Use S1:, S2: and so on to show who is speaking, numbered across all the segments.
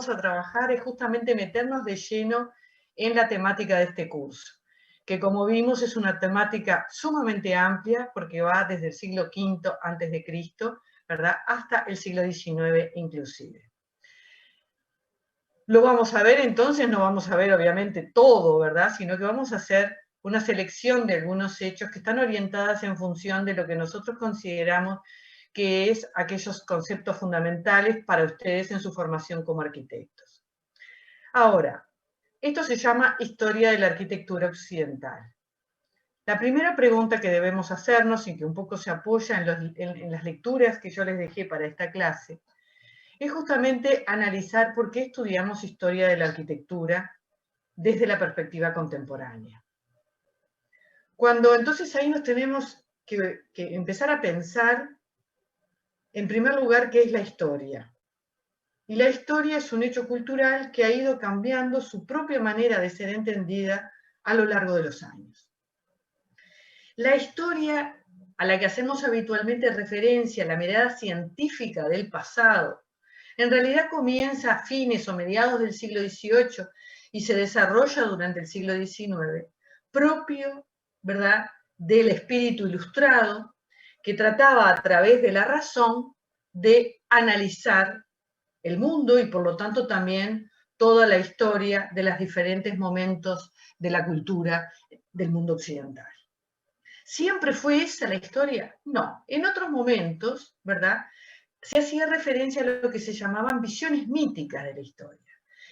S1: a trabajar es justamente meternos de lleno en la temática de este curso, que como vimos es una temática sumamente amplia porque va desde el siglo V antes de Cristo, ¿verdad?, hasta el siglo XIX inclusive. Lo vamos a ver entonces, no vamos a ver obviamente todo, ¿verdad?, sino que vamos a hacer una selección de algunos hechos que están orientadas en función de lo que nosotros consideramos que es aquellos conceptos fundamentales para ustedes en su formación como arquitectos. Ahora, esto se llama Historia de la Arquitectura Occidental. La primera pregunta que debemos hacernos, y que un poco se apoya en las lecturas que yo les dejé para esta clase, es justamente analizar por qué estudiamos historia de la arquitectura desde la perspectiva contemporánea. Cuando entonces ahí nos tenemos que empezar a pensar, en primer lugar, qué es la historia. Y la historia es un hecho cultural que ha ido cambiando su propia manera de ser entendida a lo largo de los años. La historia a la que hacemos habitualmente referencia, la mirada científica del pasado, en realidad comienza a fines o mediados del siglo XVIII y se desarrolla durante el siglo XIX, propio, ¿verdad?, del espíritu ilustrado, que trataba a través de la razón de analizar el mundo y por lo tanto también toda la historia de los diferentes momentos de la cultura del mundo occidental. ¿Siempre fue esa la historia? No. En otros momentos, ¿verdad?, se hacía referencia a lo que se llamaban visiones míticas de la historia.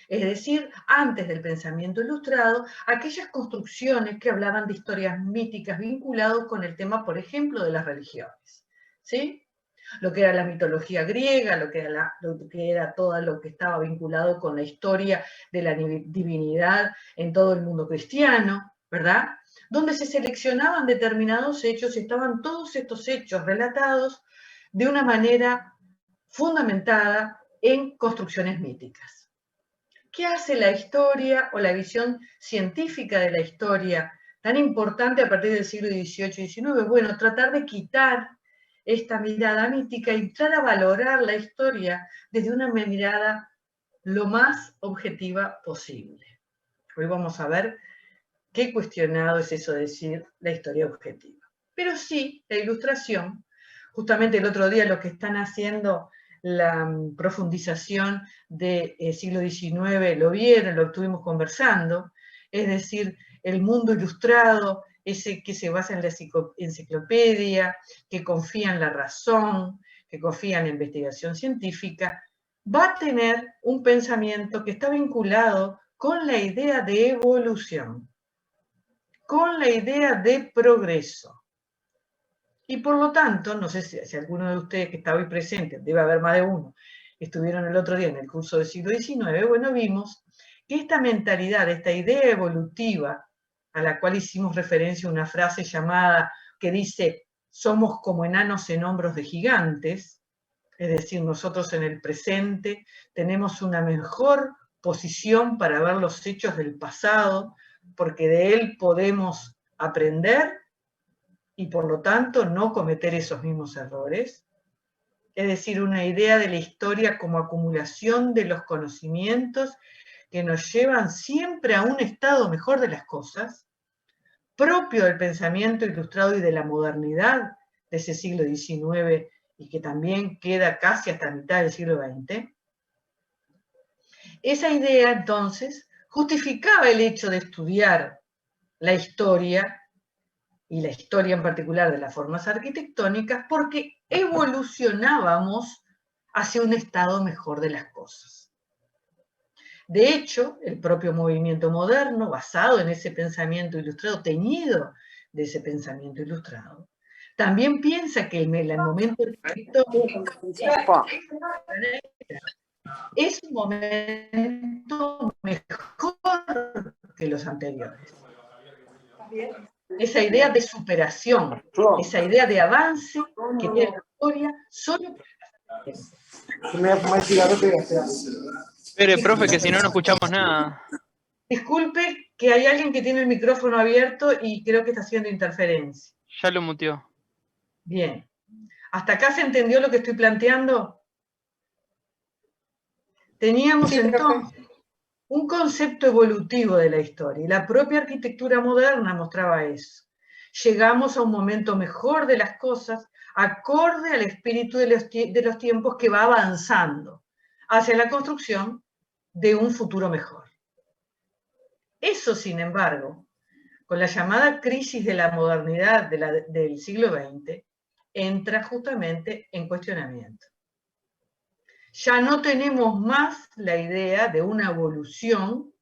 S1: Es decir, antes del pensamiento ilustrado, aquellas construcciones que hablaban de historias míticas vinculadas con el tema, por ejemplo, de las religiones. ¿Sí? Lo que era la mitología griega, lo que era todo lo que estaba vinculado con la historia de la divinidad en todo el mundo cristiano, ¿verdad?, donde se seleccionaban determinados hechos y estaban todos estos hechos relatados de una manera fundamentada en construcciones míticas. ¿Qué hace la historia o la visión científica de la historia tan importante a partir del siglo XVIII y XIX? Bueno, tratar de quitar esta mirada mítica y entrar a valorar la historia desde una mirada lo más objetiva posible. Hoy vamos a ver qué cuestionado es eso de decir la historia objetiva. Pero sí, la ilustración, justamente el otro día los que están haciendo la profundización del siglo XIX lo vieron, lo estuvimos conversando, es decir, el mundo ilustrado, ese que se basa en la enciclopedia, que confía en la razón, que confía en la investigación científica, va a tener un pensamiento que está vinculado con la idea de evolución, con la idea de progreso. Y por lo tanto, no sé si alguno de ustedes que está hoy presente, debe haber más de uno, estuvieron el otro día en el curso del siglo XIX, bueno, vimos que esta mentalidad, esta idea evolutiva, a la cual hicimos referencia una frase llamada, que dice, somos como enanos en hombros de gigantes, es decir, nosotros en el presente tenemos una mejor posición para ver los hechos del pasado, porque de él podemos aprender y por lo tanto no cometer esos mismos errores. Es decir, una idea de la historia como acumulación de los conocimientos que nos llevan siempre a un estado mejor de las cosas, propio del pensamiento ilustrado y de la modernidad de ese siglo XIX y que también queda casi hasta la mitad del siglo XX. Esa idea, entonces, justificaba el hecho de estudiar la historia, y la historia en particular de las formas arquitectónicas, porque evolucionábamos hacia un estado mejor de las cosas. De hecho, el propio movimiento moderno, basado en ese pensamiento ilustrado, teñido de ese pensamiento ilustrado, también piensa que el momento arquitectónico es un momento mejor que los anteriores. Esa idea de superación, esa idea de avance que tiene la historia, solo.
S2: Espere, profe, que si no, no escuchamos nada.
S1: Disculpe que hay alguien que tiene el micrófono abierto y creo que está haciendo interferencia.
S2: Ya lo muteó.
S1: Bien. ¿Hasta acá se entendió lo que estoy planteando? Teníamos
S3: Sí,
S1: entonces un concepto evolutivo de la historia, y la propia arquitectura moderna mostraba eso. Llegamos a un momento mejor de las cosas, acorde al espíritu de los tiempos que va avanzando hacia la construcción de un futuro mejor. Eso, sin embargo, con la llamada crisis de la modernidad del siglo XX, entra justamente en cuestionamiento. Ya no tenemos más la idea de una evolución,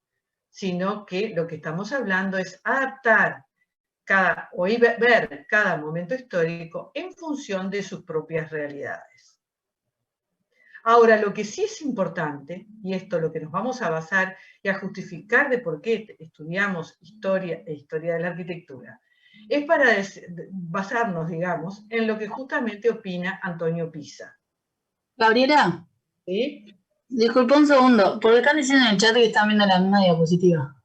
S1: sino que lo que estamos hablando es adaptar ver cada momento histórico en función de sus propias realidades. Ahora, lo que sí es importante, y esto es lo que nos vamos a basar y a justificar de por qué estudiamos historia e historia de la arquitectura, es para basarnos, digamos, en lo que justamente opina Antonio Pisa.
S3: Gabriela,
S1: ¿Sí?
S3: disculpa un segundo, porque están diciendo en el chat que están viendo la misma diapositiva.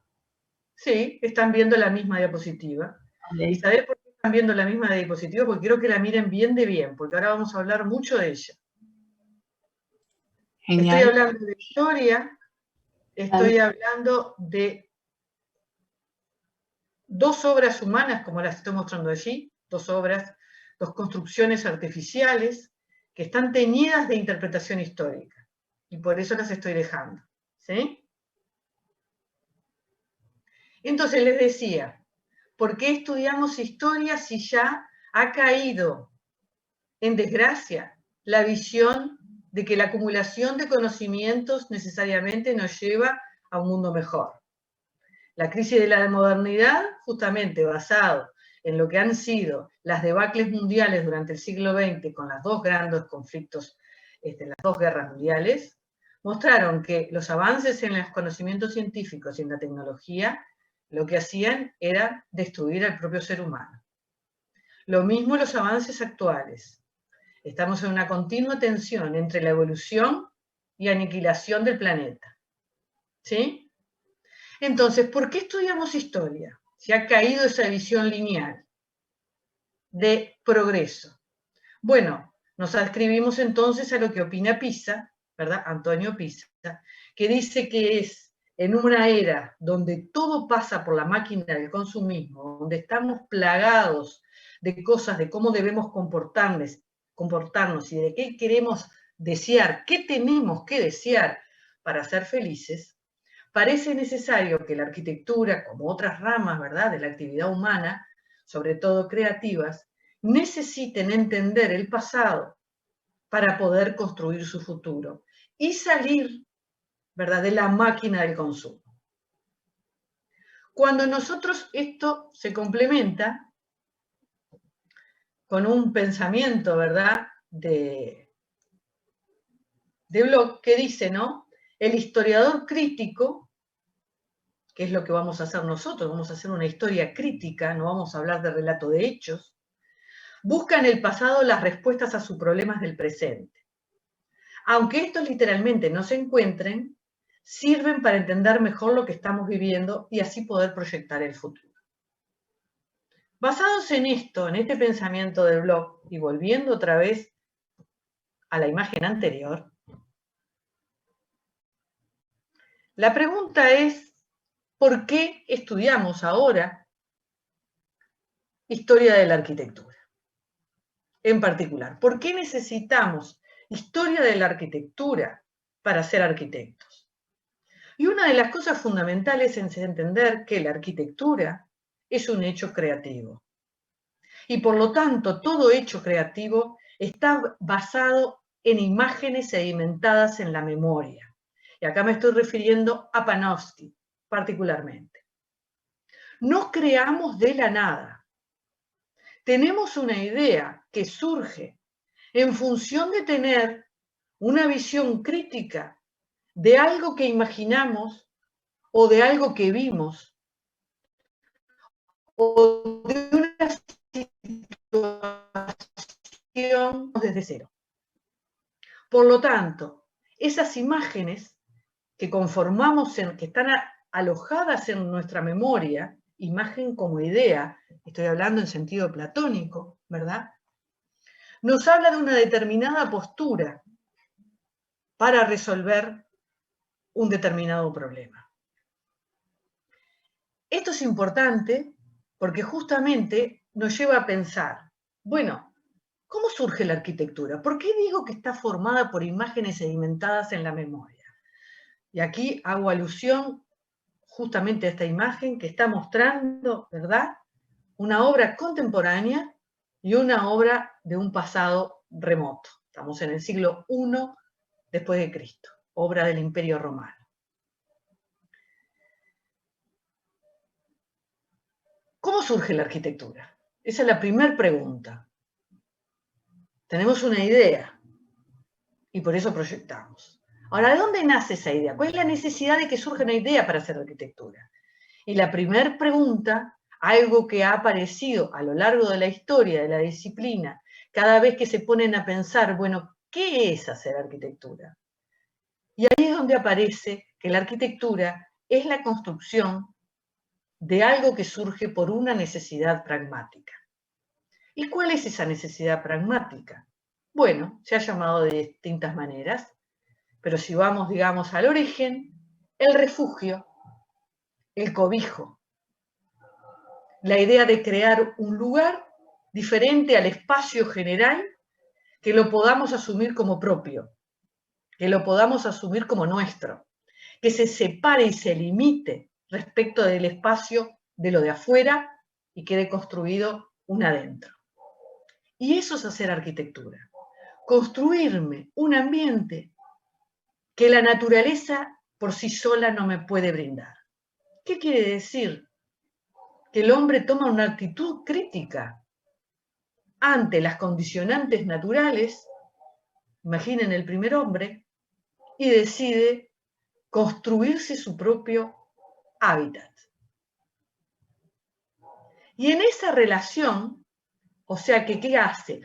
S1: Sí, están viendo la misma diapositiva.
S3: Okay.
S1: ¿Y sabés por qué están viendo la misma diapositiva? Porque quiero que la miren bien de bien, porque ahora vamos a hablar mucho de ella.
S3: Genial.
S1: Estoy hablando de historia, estoy hablando de dos obras humanas, como las estoy mostrando allí, dos obras, dos construcciones artificiales, que están teñidas de interpretación histórica. Y por eso las estoy dejando. ¿Sí? Entonces les decía, ¿por qué estudiamos historia si ya ha caído en desgracia la visión de que la acumulación de conocimientos necesariamente nos lleva a un mundo mejor? La crisis de la modernidad, justamente basado en lo que han sido las debacles mundiales durante el siglo XX con los dos grandes conflictos, las dos guerras mundiales, mostraron que los avances en los conocimientos científicos y en la tecnología lo que hacían era destruir al propio ser humano. Lo mismo los avances actuales. Estamos en una continua tensión entre la evolución y aniquilación del planeta. ¿Sí? Entonces, ¿por qué estudiamos historia? Si ha caído esa visión lineal de progreso. Bueno, nos adscribimos entonces a lo que opina Pisa, ¿verdad? Antonio Pisa, que dice que es en una era donde todo pasa por la máquina del consumismo, donde estamos plagados de cosas de cómo debemos comportarnos y de qué queremos desear, qué tenemos que desear para ser felices, parece necesario que la arquitectura, como otras ramas, ¿verdad?, de la actividad humana, sobre todo creativas, necesiten entender el pasado para poder construir su futuro y salir, ¿verdad?, de la máquina del consumo. Cuando nosotros esto se complementa con un pensamiento, ¿verdad?, de Bloch que dice, ¿no?, el historiador crítico, que es lo que vamos a hacer nosotros, vamos a hacer una historia crítica, no vamos a hablar de relato de hechos, busca en el pasado las respuestas a sus problemas del presente. Aunque estos literalmente no se encuentren, sirven para entender mejor lo que estamos viviendo y así poder proyectar el futuro. Basados en esto, en este pensamiento del Bloch, y volviendo otra vez a la imagen anterior, la pregunta es, ¿por qué estudiamos ahora historia de la arquitectura? En particular, ¿por qué necesitamos historia de la arquitectura para ser arquitectos? Y una de las cosas fundamentales es entender que la arquitectura es un hecho creativo. Y por lo tanto, todo hecho creativo está basado en imágenes sedimentadas en la memoria. Y acá me estoy refiriendo a Panofsky, particularmente. No creamos de la nada. Tenemos una idea que surge en función de tener una visión crítica de algo que imaginamos o de algo que vimos o de una situación desde cero. Por lo tanto, esas imágenes que conformamos, que están alojadas en nuestra memoria, imagen como idea, estoy hablando en sentido platónico, ¿verdad?, nos habla de una determinada postura para resolver un determinado problema. Esto es importante porque justamente nos lleva a pensar, bueno, ¿cómo surge la arquitectura? ¿Por qué digo que está formada por imágenes sedimentadas en la memoria? Y aquí hago alusión justamente a esta imagen que está mostrando, ¿verdad?, una obra contemporánea y una obra de un pasado remoto. Estamos en el siglo I después de Cristo, obra del Imperio Romano. ¿Cómo surge la arquitectura? Esa es la primera pregunta. Tenemos una idea y por eso proyectamos. Ahora, ¿de dónde nace esa idea? ¿Cuál es la necesidad de que surja una idea para hacer arquitectura? Y la primera pregunta, algo que ha aparecido a lo largo de la historia de la disciplina, cada vez que se ponen a pensar, bueno, ¿qué es hacer arquitectura? Y ahí es donde aparece que la arquitectura es la construcción de algo que surge por una necesidad pragmática. ¿Y cuál es esa necesidad pragmática? Bueno, se ha llamado de distintas maneras, pero si vamos, digamos, al origen, el refugio, el cobijo, la idea de crear un lugar diferente al espacio general que lo podamos asumir como propio, que lo podamos asumir como nuestro, que se separe y se limite respecto del espacio de lo de afuera y quede construido un adentro. Y eso es hacer arquitectura, construirme un ambiente que la naturaleza por sí sola no me puede brindar. ¿Qué quiere decir? Que el hombre toma una actitud crítica ante las condicionantes naturales, imaginen el primer hombre, y decide construirse su propio hábitat. Y en esa relación, o sea que, ¿qué hace?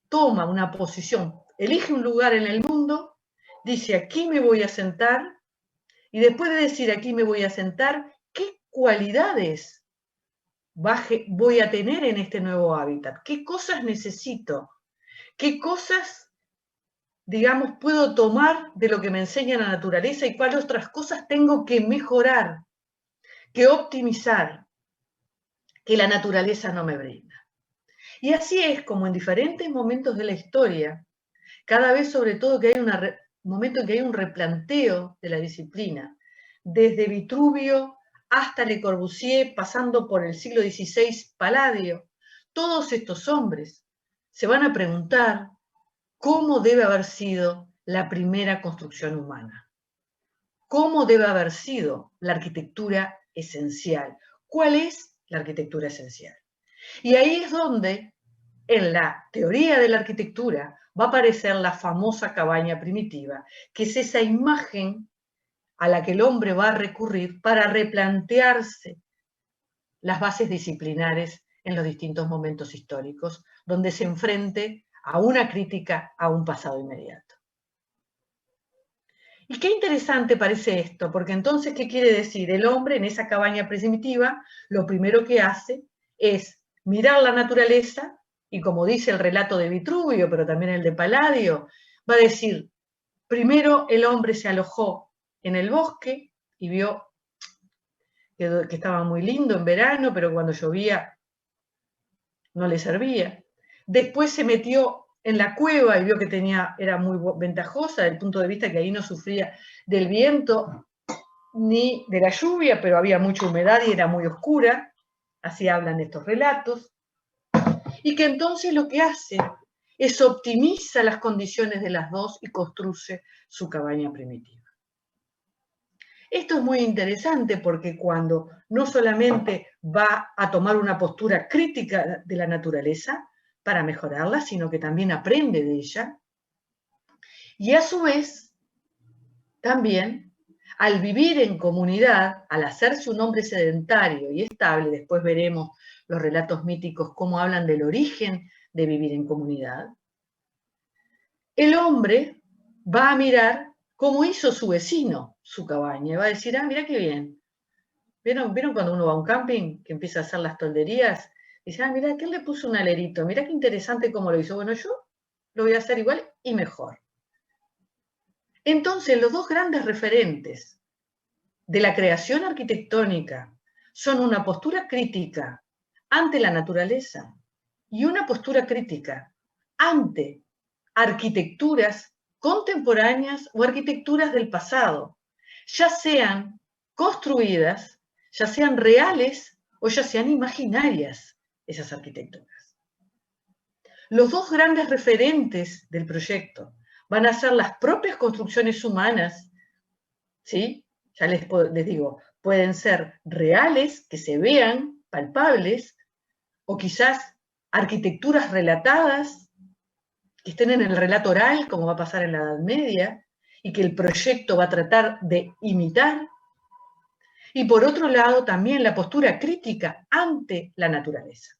S1: Toma una posición, elige un lugar en el mundo, dice aquí me voy a sentar, y después de decir aquí me voy a sentar, ¿qué cualidades voy a tener en este nuevo hábitat? ¿Qué cosas necesito? ¿Qué cosas, digamos, puedo tomar de lo que me enseña la naturaleza y cuáles otras cosas tengo que mejorar, que optimizar, que la naturaleza no me brinda? Y así es como en diferentes momentos de la historia, cada vez sobre todo que hay un momento en que hay un replanteo de la disciplina, desde Vitruvio hasta Le Corbusier, pasando por el siglo XVI, Palladio, todos estos hombres se van a preguntar cómo debe haber sido la primera construcción humana, cómo debe haber sido la arquitectura esencial, cuál es la arquitectura esencial. Y ahí es donde, en la teoría de la arquitectura, va a aparecer la famosa cabaña primitiva, que es esa imagen a la que el hombre va a recurrir para replantearse las bases disciplinares en los distintos momentos históricos, donde se enfrente a una crítica a un pasado inmediato. Y qué interesante parece esto, porque entonces, ¿qué quiere decir? El hombre en esa cabaña primitiva, lo primero que hace es mirar la naturaleza, y como dice el relato de Vitruvio, pero también el de Palladio, va a decir, primero el hombre se alojó en el bosque y vio que estaba muy lindo en verano, pero cuando llovía no le servía. Después se metió en la cueva y vio que era muy ventajosa desde el punto de vista que ahí no sufría del viento ni de la lluvia, pero había mucha humedad y era muy oscura, así hablan estos relatos, y que entonces lo que hace es optimiza las condiciones de las dos y construye su cabaña primitiva. Esto es muy interesante porque cuando no solamente va a tomar una postura crítica de la naturaleza para mejorarla, sino que también aprende de ella, y a su vez, también, al vivir en comunidad, al hacerse un hombre sedentario y estable, después veremos los relatos míticos cómo hablan del origen de vivir en comunidad, el hombre va a mirar cómo hizo su vecino su cabaña, y va a decir, ah, mira qué bien. ¿Vieron cuando uno va a un camping que empieza a hacer las tolderías? Dice, ah, mira, que él le puso un alerito, mira qué interesante cómo lo hizo. Bueno, yo lo voy a hacer igual y mejor. Entonces, los dos grandes referentes de la creación arquitectónica son una postura crítica ante la naturaleza y una postura crítica ante arquitecturas contemporáneas o arquitecturas del pasado, ya sean construidas, ya sean reales o ya sean imaginarias esas arquitecturas. Los dos grandes referentes del proyecto van a ser las propias construcciones humanas, ¿sí? Ya les digo, pueden ser reales, que se vean, palpables, o quizás arquitecturas relatadas, que estén en el relato oral, como va a pasar en la Edad Media, y que el proyecto va a tratar de imitar. Y por otro lado, también la postura crítica ante la naturaleza.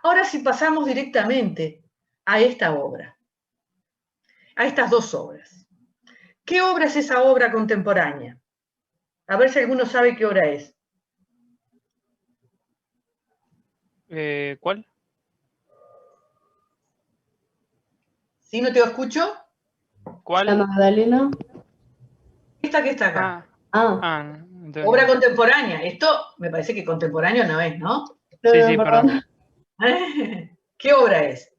S1: Ahora si pasamos directamente a esta obra, a estas dos obras. ¿Qué obra es esa obra contemporánea? A ver si alguno sabe qué obra es.
S2: ¿Cuál?
S1: ¿Sí? ¿No te escucho?
S2: ¿Cuál?
S4: La Magdalena.
S1: Esta que está acá.
S2: Entonces
S1: Obra
S2: no.
S1: contemporánea. Esto me parece que contemporáneo no es, ¿no?
S2: Sí, sí, perdón.
S1: ¿Qué obra es?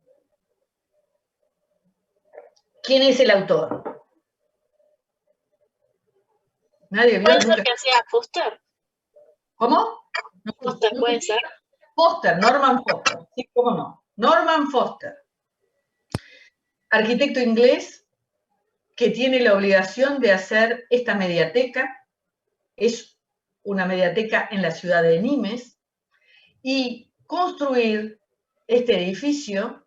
S1: ¿Quién es el autor? Nadie vio.
S3: ¿Puede ser que sea Foster?
S1: ¿Cómo?
S3: Foster, puede ser.
S1: Foster, Norman Foster. Sí, cómo no. Norman Foster. Arquitecto inglés que tiene la obligación de hacer esta mediateca. Es una mediateca en la ciudad de Nimes. Y construir este edificio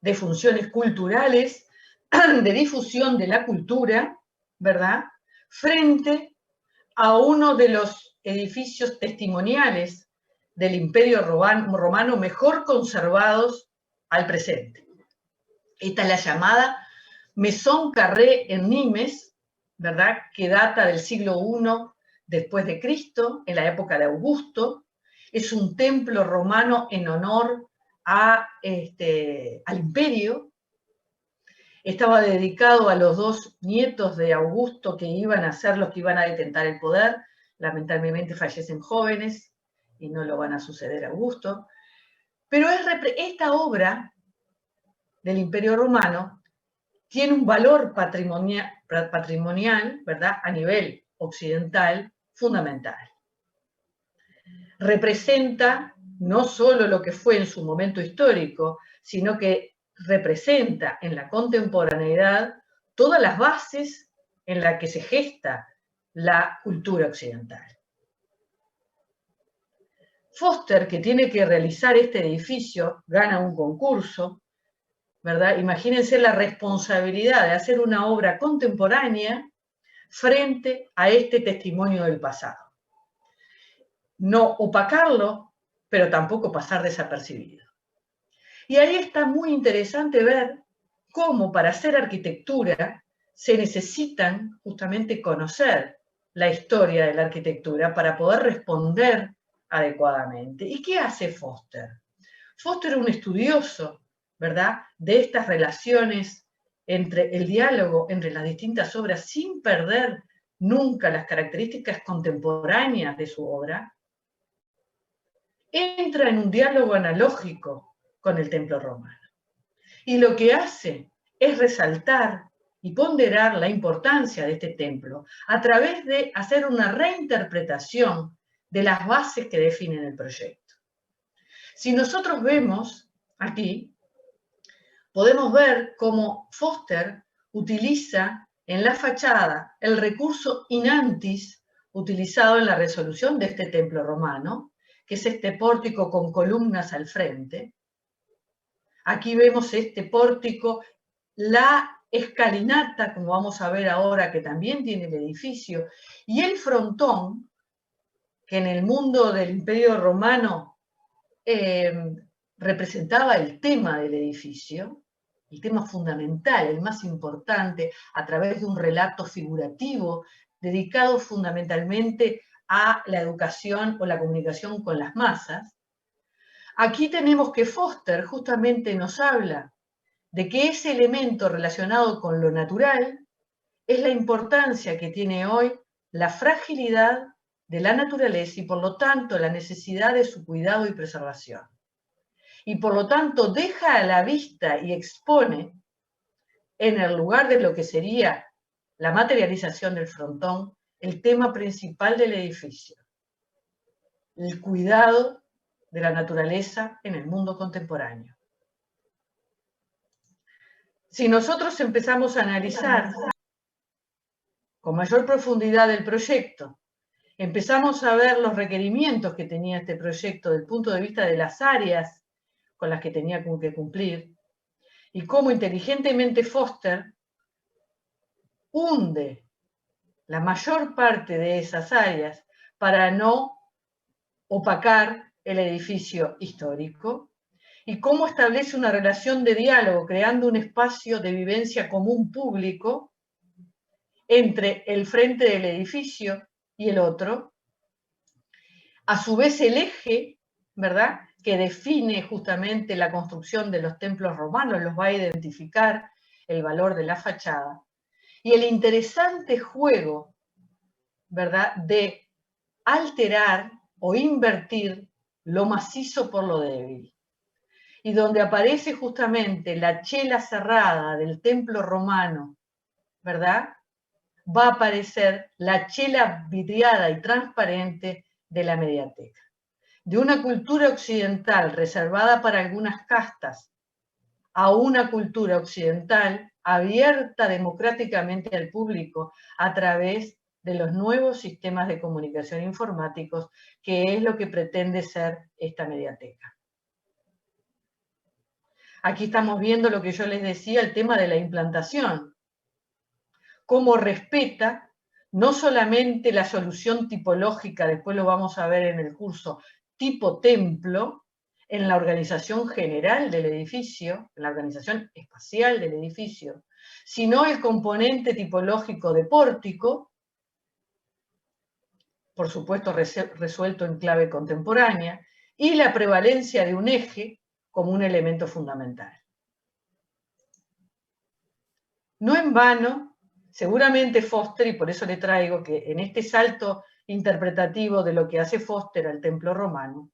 S1: de funciones culturales, de difusión de la cultura, ¿verdad? Frente a uno de los edificios testimoniales del Imperio Romano mejor conservados al presente. Esta es la llamada Maison Carré en Nimes, ¿verdad? Que data del siglo I después de Cristo, en la época de Augusto. Es un templo romano en honor al imperio. Estaba dedicado a los dos nietos de Augusto que iban a ser los que iban a detentar el poder. Lamentablemente fallecen jóvenes y no lo van a suceder a Augusto. Pero esta obra del Imperio Romano tiene un valor patrimonial, ¿verdad? A nivel occidental fundamental. Representa no solo lo que fue en su momento histórico, sino que representa en la contemporaneidad todas las bases en las que se gesta la cultura occidental. Foster, que tiene que realizar este edificio, gana un concurso, ¿verdad? Imagínense la responsabilidad de hacer una obra contemporánea frente a este testimonio del pasado. No opacarlo, pero tampoco pasar desapercibido. Y ahí está muy interesante ver cómo para hacer arquitectura se necesitan justamente conocer la historia de la arquitectura para poder responder adecuadamente. ¿Y qué hace Foster? Foster es un estudioso, ¿verdad?, de estas relaciones entre el diálogo entre las distintas obras sin perder nunca las características contemporáneas de su obra. Entra en un diálogo analógico con el templo romano. Y lo que hace es resaltar y ponderar la importancia de este templo a través de hacer una reinterpretación de las bases que definen el proyecto. Si nosotros vemos aquí, podemos ver cómo Foster utiliza en la fachada el recurso inantis utilizado en la resolución de este templo romano, que es este pórtico con columnas al frente. Aquí vemos este pórtico, la escalinata, como vamos a ver ahora, que también tiene el edificio, y el frontón, que en el mundo del Imperio Romano representaba el tema del edificio, el tema fundamental, el más importante, a través de un relato figurativo dedicado fundamentalmente a la educación o la comunicación con las masas. Aquí tenemos que Foster justamente nos habla de que ese elemento relacionado con lo natural es la importancia que tiene hoy la fragilidad de la naturaleza y por lo tanto la necesidad de su cuidado y preservación. Y por lo tanto deja a la vista y expone en el lugar de lo que sería la materialización del frontón el tema principal del edificio, el cuidado de la naturaleza en el mundo contemporáneo. Si nosotros empezamos a analizar con mayor profundidad el proyecto, empezamos a ver los requerimientos que tenía este proyecto desde el punto de vista de las áreas con las que tenía que cumplir, y cómo inteligentemente Foster hunde la mayor parte de esas áreas para no opacar el edificio histórico, y cómo establece una relación de diálogo, creando un espacio de vivencia común público entre el frente del edificio y el otro. A su vez, el eje, ¿verdad?, que define justamente la construcción de los templos romanos, los va a identificar el valor de la fachada. Y el interesante juego, ¿verdad?, de alterar o invertir lo macizo por lo débil. Y donde aparece justamente la chela cerrada del templo romano, ¿verdad?, va a aparecer la chela vidriada y transparente de la mediateca. De una cultura occidental reservada para algunas castas a una cultura occidental abierta democráticamente al público a través de los nuevos sistemas de comunicación informáticos, que es lo que pretende ser esta mediateca. Aquí estamos viendo lo que yo les decía, el tema de la implantación. Cómo respeta no solamente la solución tipológica, después lo vamos a ver en el curso, tipo templo, en la organización general del edificio, en la organización espacial del edificio, sino el componente tipológico de pórtico, por supuesto resuelto en clave contemporánea, y la prevalencia de un eje como un elemento fundamental. No en vano, seguramente Foster, y por eso le traigo que en este salto interpretativo de lo que hace Foster al templo romano,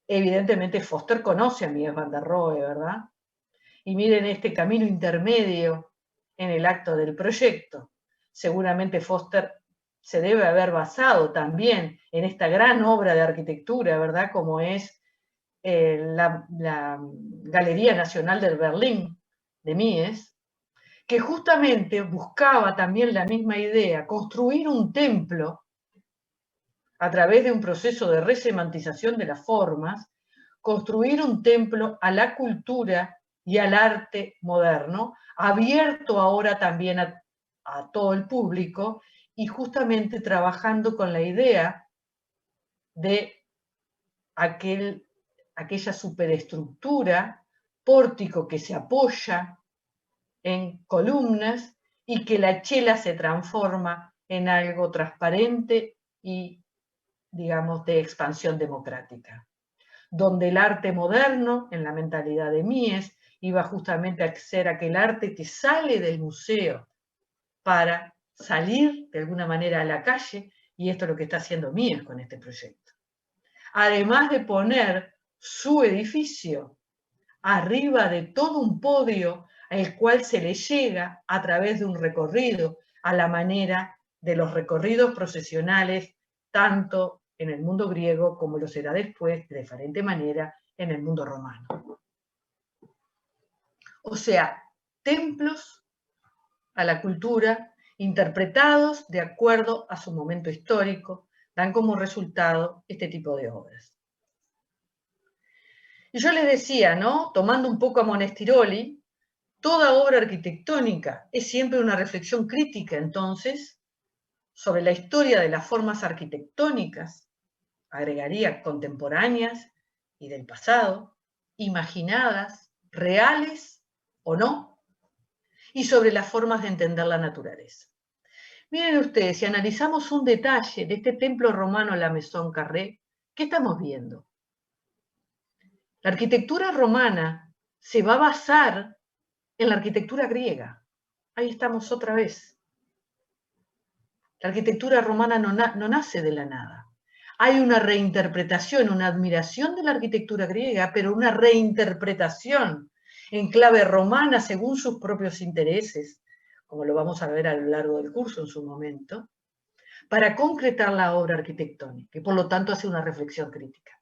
S1: evidentemente Foster conoce a Mies van der Rohe, ¿verdad? Y miren este camino intermedio en el acto del proyecto. Seguramente Foster se debe haber basado también en esta gran obra de arquitectura, ¿verdad?, como es la Galería Nacional de Berlín, de Mies, que justamente buscaba también la misma idea, construir un templo a través de un proceso de resemantización de las formas, construir un templo a la cultura y al arte moderno, abierto ahora también a todo el público, y justamente trabajando con la idea de aquella superestructura, pórtico que se apoya en columnas y que la chela se transforma en algo transparente y, digamos, de expansión democrática. Donde el arte moderno, en la mentalidad de Mies, iba justamente a ser aquel arte que sale del museo para salir de alguna manera a la calle, y esto es lo que está haciendo Mies con este proyecto. Además de poner su edificio arriba de todo un podio al cual se le llega a través de un recorrido, a la manera de los recorridos procesionales, tanto en el mundo griego como lo será después, de diferente manera, en el mundo romano. O sea, templos a la cultura, interpretados de acuerdo a su momento histórico, dan como resultado este tipo de obras. Y yo les decía, ¿no?, tomando un poco a Monestiroli, toda obra arquitectónica es siempre una reflexión crítica, entonces, sobre la historia de las formas arquitectónicas, agregaría contemporáneas y del pasado, imaginadas, reales o no, y sobre las formas de entender la naturaleza. Miren ustedes, si analizamos un detalle de este templo romano, la Maison Carré, ¿qué estamos viendo? La arquitectura romana se va a basar en la arquitectura griega. Ahí estamos otra vez. La arquitectura romana no nace de la nada. Hay una reinterpretación, una admiración de la arquitectura griega, pero una reinterpretación en clave romana según sus propios intereses, como lo vamos a ver a lo largo del curso en su momento, para concretar la obra arquitectónica y por lo tanto hace una reflexión crítica.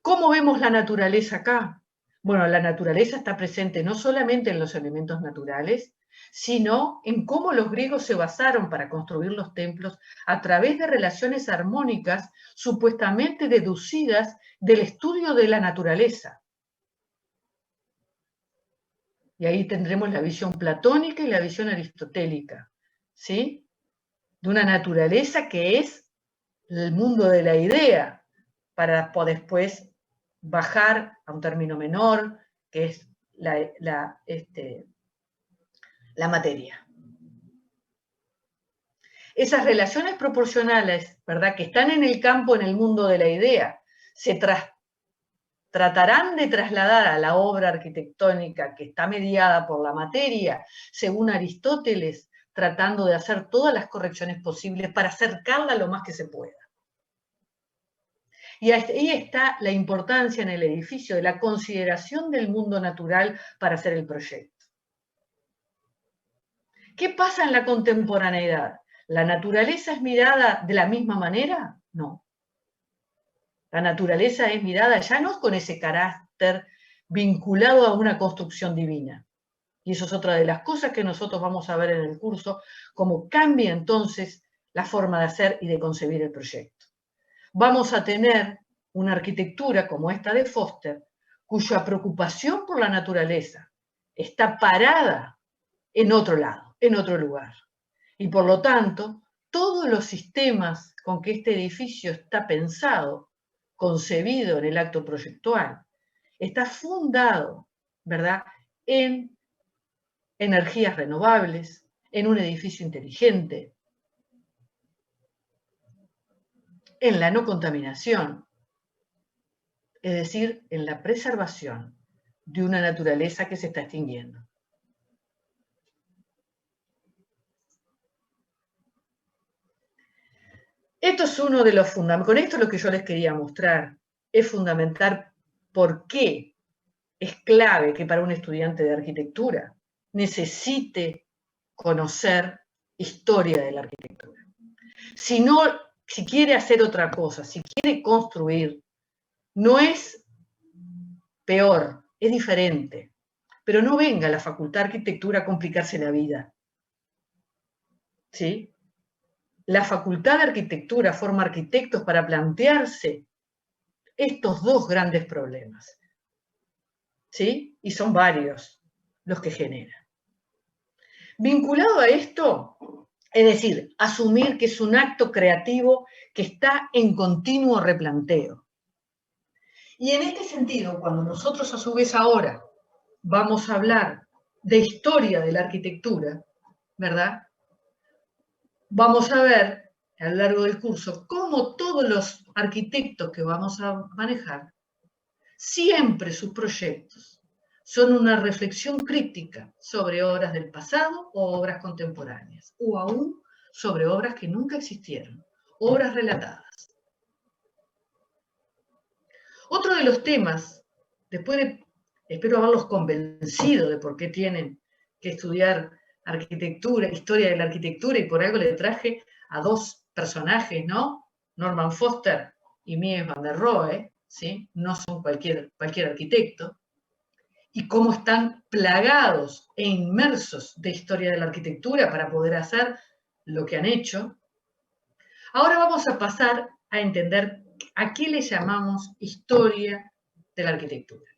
S1: ¿Cómo vemos la naturaleza acá? Bueno, la naturaleza está presente no solamente en los elementos naturales, sino en cómo los griegos se basaron para construir los templos a través de relaciones armónicas supuestamente deducidas del estudio de la naturaleza. Y ahí tendremos la visión platónica y la visión aristotélica, ¿sí? De una naturaleza que es el mundo de la idea, para después bajar a un término menor, que es la materia. Esas relaciones proporcionales, ¿verdad?, que están en el campo, en el mundo de la idea, se tratarán de trasladar a la obra arquitectónica que está mediada por la materia, según Aristóteles, tratando de hacer todas las correcciones posibles para acercarla lo más que se pueda. Y ahí está la importancia en el edificio de la consideración del mundo natural para hacer el proyecto. ¿Qué pasa en la contemporaneidad? ¿La naturaleza es mirada de la misma manera? No. La naturaleza es mirada ya no con ese carácter vinculado a una construcción divina. Y eso es otra de las cosas que nosotros vamos a ver en el curso, cómo cambia entonces la forma de hacer y de concebir el proyecto. Vamos a tener una arquitectura como esta de Foster, cuya preocupación por la naturaleza está parada en otro lado, en otro lugar. Y por lo tanto, todos los sistemas con que este edificio está pensado, concebido en el acto proyectual, está fundado, ¿verdad?, en energías renovables, en un edificio inteligente, en la no contaminación, es decir, en la preservación de una naturaleza que se está extinguiendo. Esto es uno de los fundamentos. Con esto es lo que yo les quería mostrar. Es fundamental por qué es clave que para un estudiante de arquitectura necesite conocer historia de la arquitectura. Si quiere hacer otra cosa, si quiere construir, no es peor, es diferente. Pero no venga a la Facultad de Arquitectura a complicarse la vida. ¿Sí? La Facultad de Arquitectura forma arquitectos para plantearse estos dos grandes problemas. ¿Sí? Y son varios los que generan. Vinculado a esto, es decir, asumir que es un acto creativo que está en continuo replanteo. Y en este sentido, cuando nosotros a su vez ahora vamos a hablar de historia de la arquitectura, ¿verdad?, vamos a ver a lo largo del curso cómo todos los arquitectos que vamos a manejar, siempre sus proyectos son una reflexión crítica sobre obras del pasado o obras contemporáneas, o aún sobre obras que nunca existieron, obras relatadas. Otro de los temas, después de, espero haberlos convencido de por qué tienen que estudiar arquitectura, historia de la arquitectura, y por algo le traje a dos personajes, ¿no? Norman Foster y Mies van der Rohe, ¿sí? No son cualquier arquitecto, y cómo están plagados e inmersos de historia de la arquitectura para poder hacer lo que han hecho. Ahora vamos a pasar a entender a qué le llamamos historia de la arquitectura,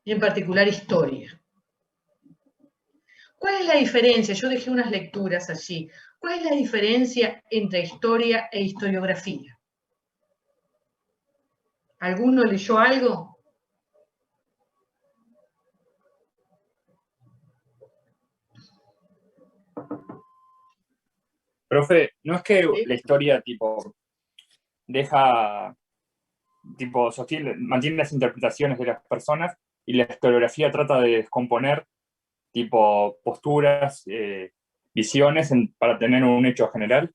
S1: y en particular historia. ¿Cuál es la diferencia? Yo dejé unas lecturas allí. ¿Cuál es la diferencia entre historia e historiografía? ¿Alguno leyó algo?
S4: Profe, ¿no es que
S1: ¿Sí?
S4: la historia mantiene las interpretaciones de las personas y la historiografía trata de descomponer posturas visiones para tener un hecho general?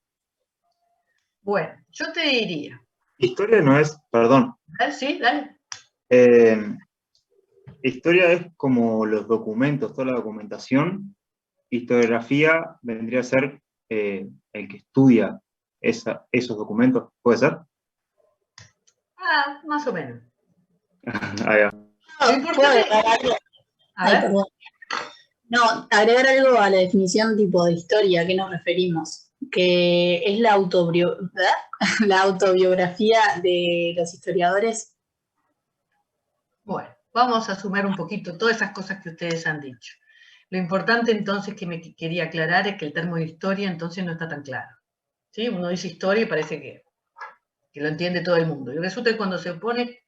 S1: Bueno, yo te diría,
S5: Historia no es, perdón,
S1: a ver, sí, dale.
S5: historia es como los documentos, toda la documentación. Historiografía vendría a ser el que estudia esos documentos, ¿puede ser?
S1: Ah, más o menos.
S5: Ahí va.
S1: Lo
S3: ¿Puedo
S1: importante,
S3: agregar algo?
S1: a
S3: Ay,
S1: ver,
S3: perdón. No, agregar algo a la definición tipo de historia, ¿a qué nos referimos? Que es la la autobiografía de los historiadores.
S1: bueno, vamos a sumar un poquito todas esas cosas que ustedes han dicho. Lo importante entonces que me quería aclarar es que el término de historia entonces no está tan claro. ¿Sí? Uno dice historia y parece que lo entiende todo el mundo. Y resulta que cuando se pone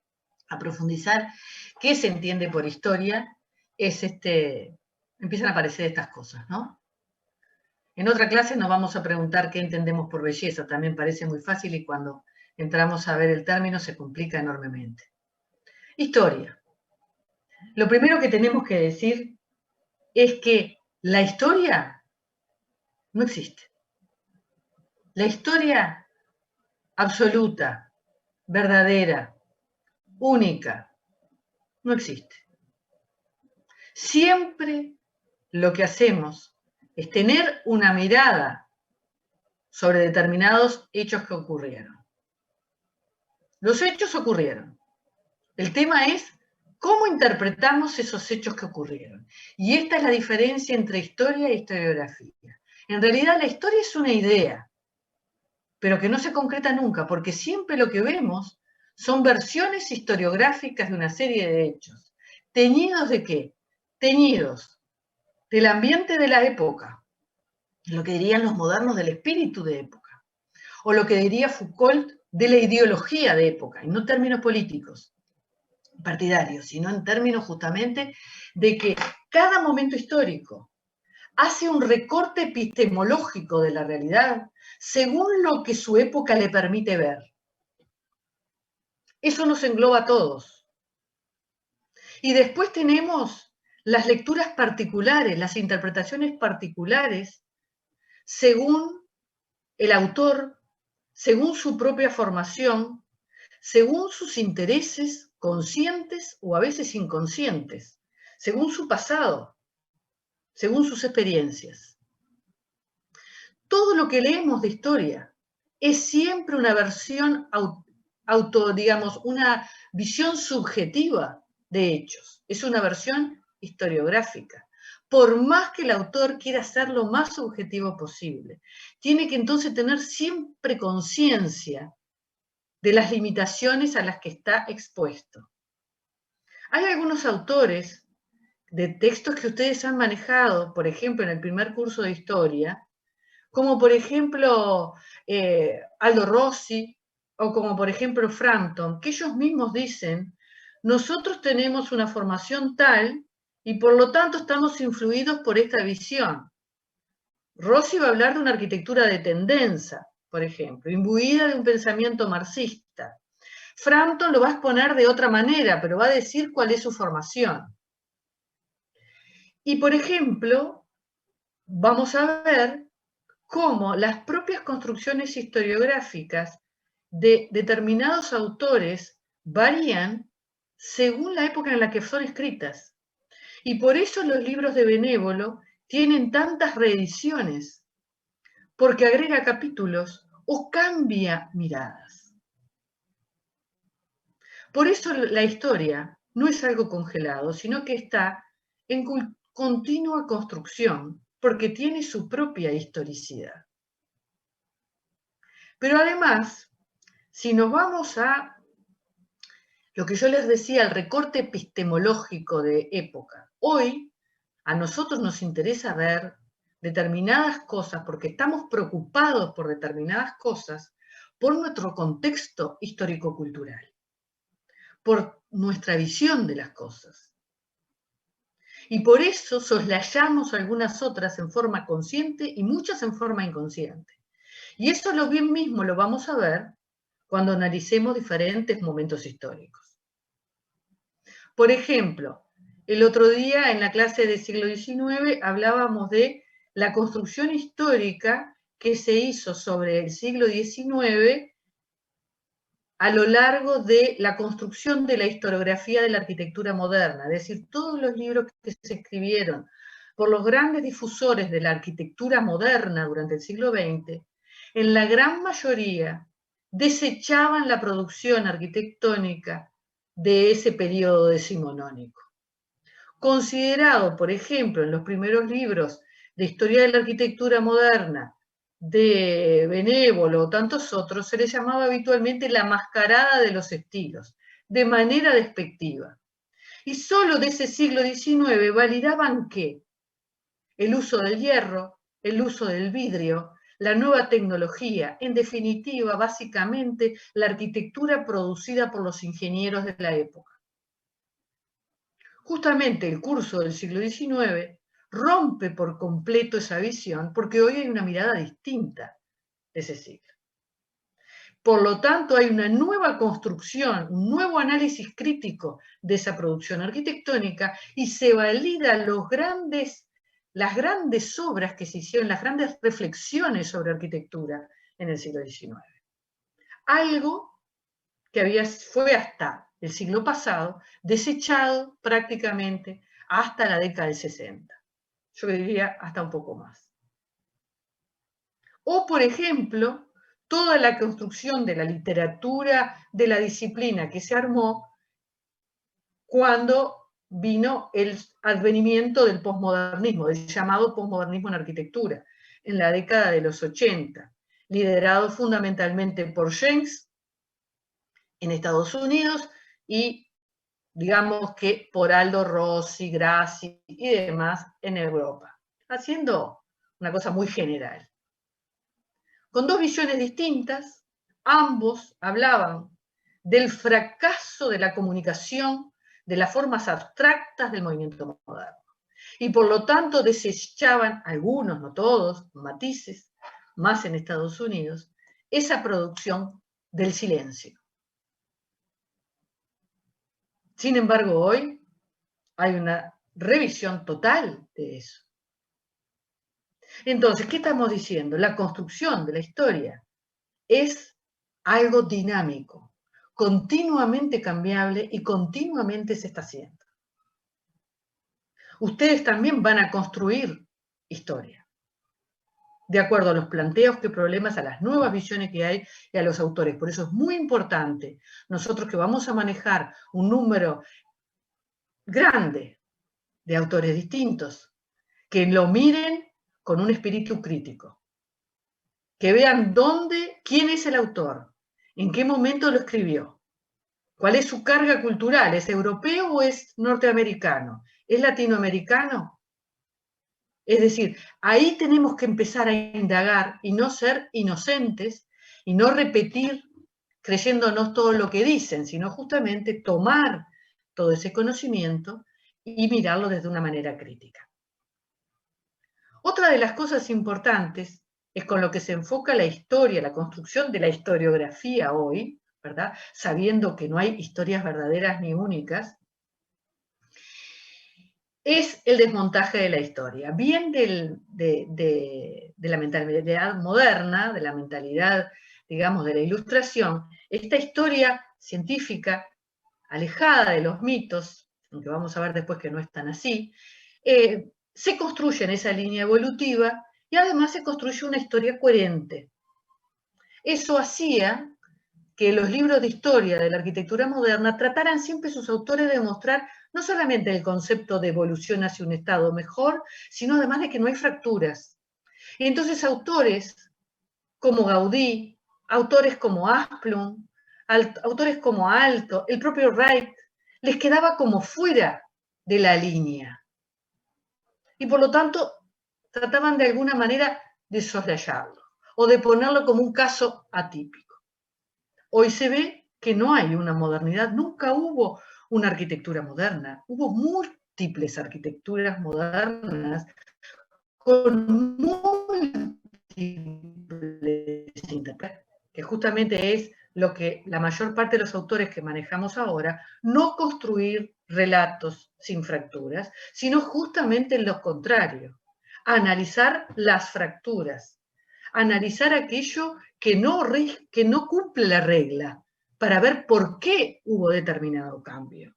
S1: a profundizar qué se entiende por historia, empiezan a aparecer estas cosas, ¿no? En otra clase nos vamos a preguntar qué entendemos por belleza, también parece muy fácil y cuando entramos a ver el término se complica enormemente. Historia. Lo primero que tenemos que decir es que la historia no existe. La historia absoluta, verdadera, única, no existe. Siempre lo que hacemos es tener una mirada sobre determinados hechos que ocurrieron. Los hechos ocurrieron. El tema es cómo interpretamos esos hechos que ocurrieron. Y esta es la diferencia entre historia e historiografía. En realidad la historia es una idea, pero que no se concreta nunca, porque siempre lo que vemos son versiones historiográficas de una serie de hechos. ¿Teñidos de qué? Teñidos del ambiente de la época, lo que dirían los modernos del espíritu de época, o lo que diría Foucault de la ideología de época, y no términos políticos, partidarios, sino en términos justamente de que cada momento histórico hace un recorte epistemológico de la realidad según lo que su época le permite ver. Eso nos engloba a todos. Y después tenemos las lecturas particulares, las interpretaciones particulares, según el autor, según su propia formación, según sus intereses conscientes o a veces inconscientes, según su pasado, según sus experiencias. Todo lo que leemos de historia es siempre una versión digamos, una visión subjetiva de hechos. Es una versión historiográfica. Por más que el autor quiera ser lo más subjetivo posible, tiene que entonces tener siempre conciencia de las limitaciones a las que está expuesto. Hay algunos autores de textos que ustedes han manejado, por ejemplo, en el primer curso de historia, como por ejemplo Aldo Rossi, o como por ejemplo Frampton, que ellos mismos dicen, nosotros tenemos una formación tal y por lo tanto estamos influidos por esta visión. Rossi va a hablar de una arquitectura de tendencia, por ejemplo, imbuida de un pensamiento marxista. Frampton lo va a exponer de otra manera, pero va a decir cuál es su formación. Y por ejemplo, vamos a ver cómo las propias construcciones historiográficas de determinados autores varían según la época en la que son escritas. Y por eso los libros de Benévolo tienen tantas reediciones, porque agrega capítulos o cambia miradas. Por eso la historia no es algo congelado, sino que está en continua construcción, porque tiene su propia historicidad. Pero además, si nos vamos a lo que yo les decía, el recorte epistemológico de época, hoy a nosotros nos interesa ver determinadas cosas porque estamos preocupados por determinadas cosas por nuestro contexto histórico-cultural, por nuestra visión de las cosas. Y por eso soslayamos algunas otras en forma consciente y muchas en forma inconsciente. Y eso lo bien mismo lo vamos a ver cuando analicemos diferentes momentos históricos. Por ejemplo, el otro día en la clase del siglo XIX hablábamos de la construcción histórica que se hizo sobre el siglo XIX a lo largo de la construcción de la historiografía de la arquitectura moderna, es decir, todos los libros que se escribieron por los grandes difusores de la arquitectura moderna durante el siglo XX, en la gran mayoría desechaban la producción arquitectónica de ese periodo decimonónico. Considerado, por ejemplo, en los primeros libros de historia de la arquitectura moderna, de Benévolo o tantos otros, se le llamaba habitualmente la mascarada de los estilos, de manera despectiva. Y solo de ese siglo XIX validaban ¿qué? El uso del hierro, el uso del vidrio, la nueva tecnología, en definitiva, básicamente, la arquitectura producida por los ingenieros de la época. Justamente el curso del siglo XIX rompe por completo esa visión porque hoy hay una mirada distinta de ese siglo. Por lo tanto, hay una nueva construcción, un nuevo análisis crítico de esa producción arquitectónica y se valida las grandes obras que se hicieron, las grandes reflexiones sobre arquitectura en el siglo XIX. Algo que fue hasta el siglo pasado desechado prácticamente hasta la década del 60. Yo diría hasta un poco más. O, por ejemplo, toda la construcción de la literatura de la disciplina que se armó cuando vino el advenimiento del posmodernismo, del llamado posmodernismo en arquitectura, en la década de los 80, liderado fundamentalmente por James en Estados Unidos y, digamos que por Aldo Rossi, Grassi y demás en Europa, haciendo una cosa muy general. Con dos visiones distintas, ambos hablaban del fracaso de la comunicación de las formas abstractas del movimiento moderno. Y por lo tanto desechaban, algunos, no todos, matices, más en Estados Unidos, esa producción del silencio. Sin embargo, hoy hay una revisión total de eso. Entonces, ¿qué estamos diciendo? La construcción de la historia es algo dinámico, continuamente cambiable y continuamente se está haciendo. Ustedes también van a construir historia, de acuerdo a los planteos, qué problemas, a las nuevas visiones que hay y a los autores. Por eso es muy importante, nosotros que vamos a manejar un número grande de autores distintos, que lo miren con un espíritu crítico, que vean quién es el autor, en qué momento lo escribió, cuál es su carga cultural, ¿es europeo o es norteamericano? ¿Es latinoamericano? Es decir, ahí tenemos que empezar a indagar y no ser inocentes y no repetir creyéndonos todo lo que dicen, sino justamente tomar todo ese conocimiento y mirarlo desde una manera crítica. Otra de las cosas importantes es con lo que se enfoca la historia, la construcción de la historiografía hoy, ¿verdad? Sabiendo que no hay historias verdaderas ni únicas, es el desmontaje de la historia, bien de la mentalidad moderna, de la mentalidad, digamos, de la ilustración. Esta historia científica, alejada de los mitos, aunque vamos a ver después que no es tan así, se construye en esa línea evolutiva y además se construye una historia coherente. Eso hacía que los libros de historia de la arquitectura moderna trataran siempre sus autores de mostrar no solamente el concepto de evolución hacia un estado mejor, sino además de que no hay fracturas. Y entonces autores como Gaudí, autores como Asplund, autores como Aalto, el propio Wright, les quedaba como fuera de la línea. Y por lo tanto trataban de alguna manera de soslayarlo o de ponerlo como un caso atípico. Hoy se ve que no hay una modernidad, nunca hubo una arquitectura moderna, hubo múltiples arquitecturas modernas con múltiples interpretaciones, que justamente es lo que la mayor parte de los autores que manejamos ahora, no construir relatos sin fracturas, sino justamente lo contrario, a analizar las fracturas, a analizar aquello que no cumple la regla, para ver por qué hubo determinado cambio.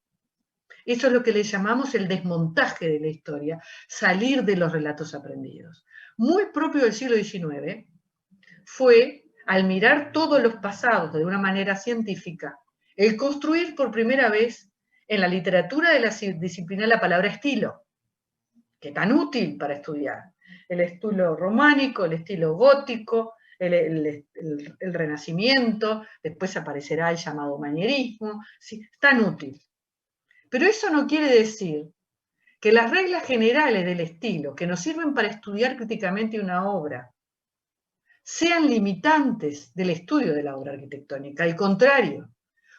S1: Eso es lo que le llamamos el desmontaje de la historia, salir de los relatos aprendidos. Muy propio del siglo XIX fue, al mirar todos los pasados de una manera científica, el construir por primera vez en la literatura de la disciplina la palabra estilo, que es tan útil para estudiar. El estilo románico, el estilo gótico, el Renacimiento, después aparecerá el llamado manierismo, ¿sí? Tan útil. Pero eso no quiere decir que las reglas generales del estilo, que nos sirven para estudiar críticamente una obra, sean limitantes del estudio de la obra arquitectónica. Al contrario,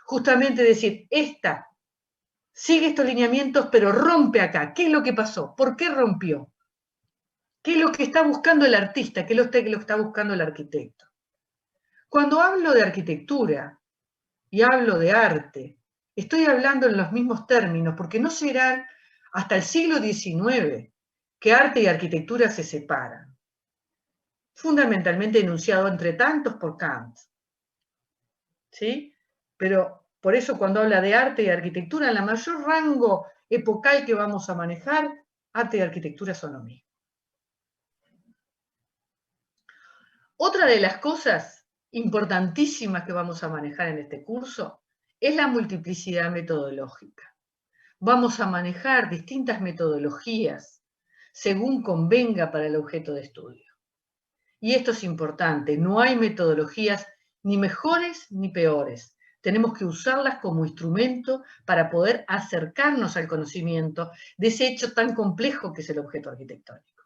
S1: justamente decir, esta sigue estos lineamientos, pero rompe acá. ¿Qué es lo que pasó? ¿Por qué rompió? ¿Qué es lo que está buscando el artista? ¿Qué es lo que está buscando el arquitecto? Cuando hablo de arquitectura y hablo de arte, estoy hablando en los mismos términos, porque no será hasta el siglo XIX que arte y arquitectura se separan. Fundamentalmente enunciado entre tantos por Kant. ¿Sí? Pero por eso cuando habla de arte y arquitectura, la mayor rango epocal que vamos a manejar, arte y arquitectura son lo mismo. Otra de las cosas importantísimas que vamos a manejar en este curso es la multiplicidad metodológica. Vamos a manejar distintas metodologías según convenga para el objeto de estudio. Y esto es importante, no hay metodologías ni mejores ni peores. Tenemos que usarlas como instrumento para poder acercarnos al conocimiento de ese hecho tan complejo que es el objeto arquitectónico.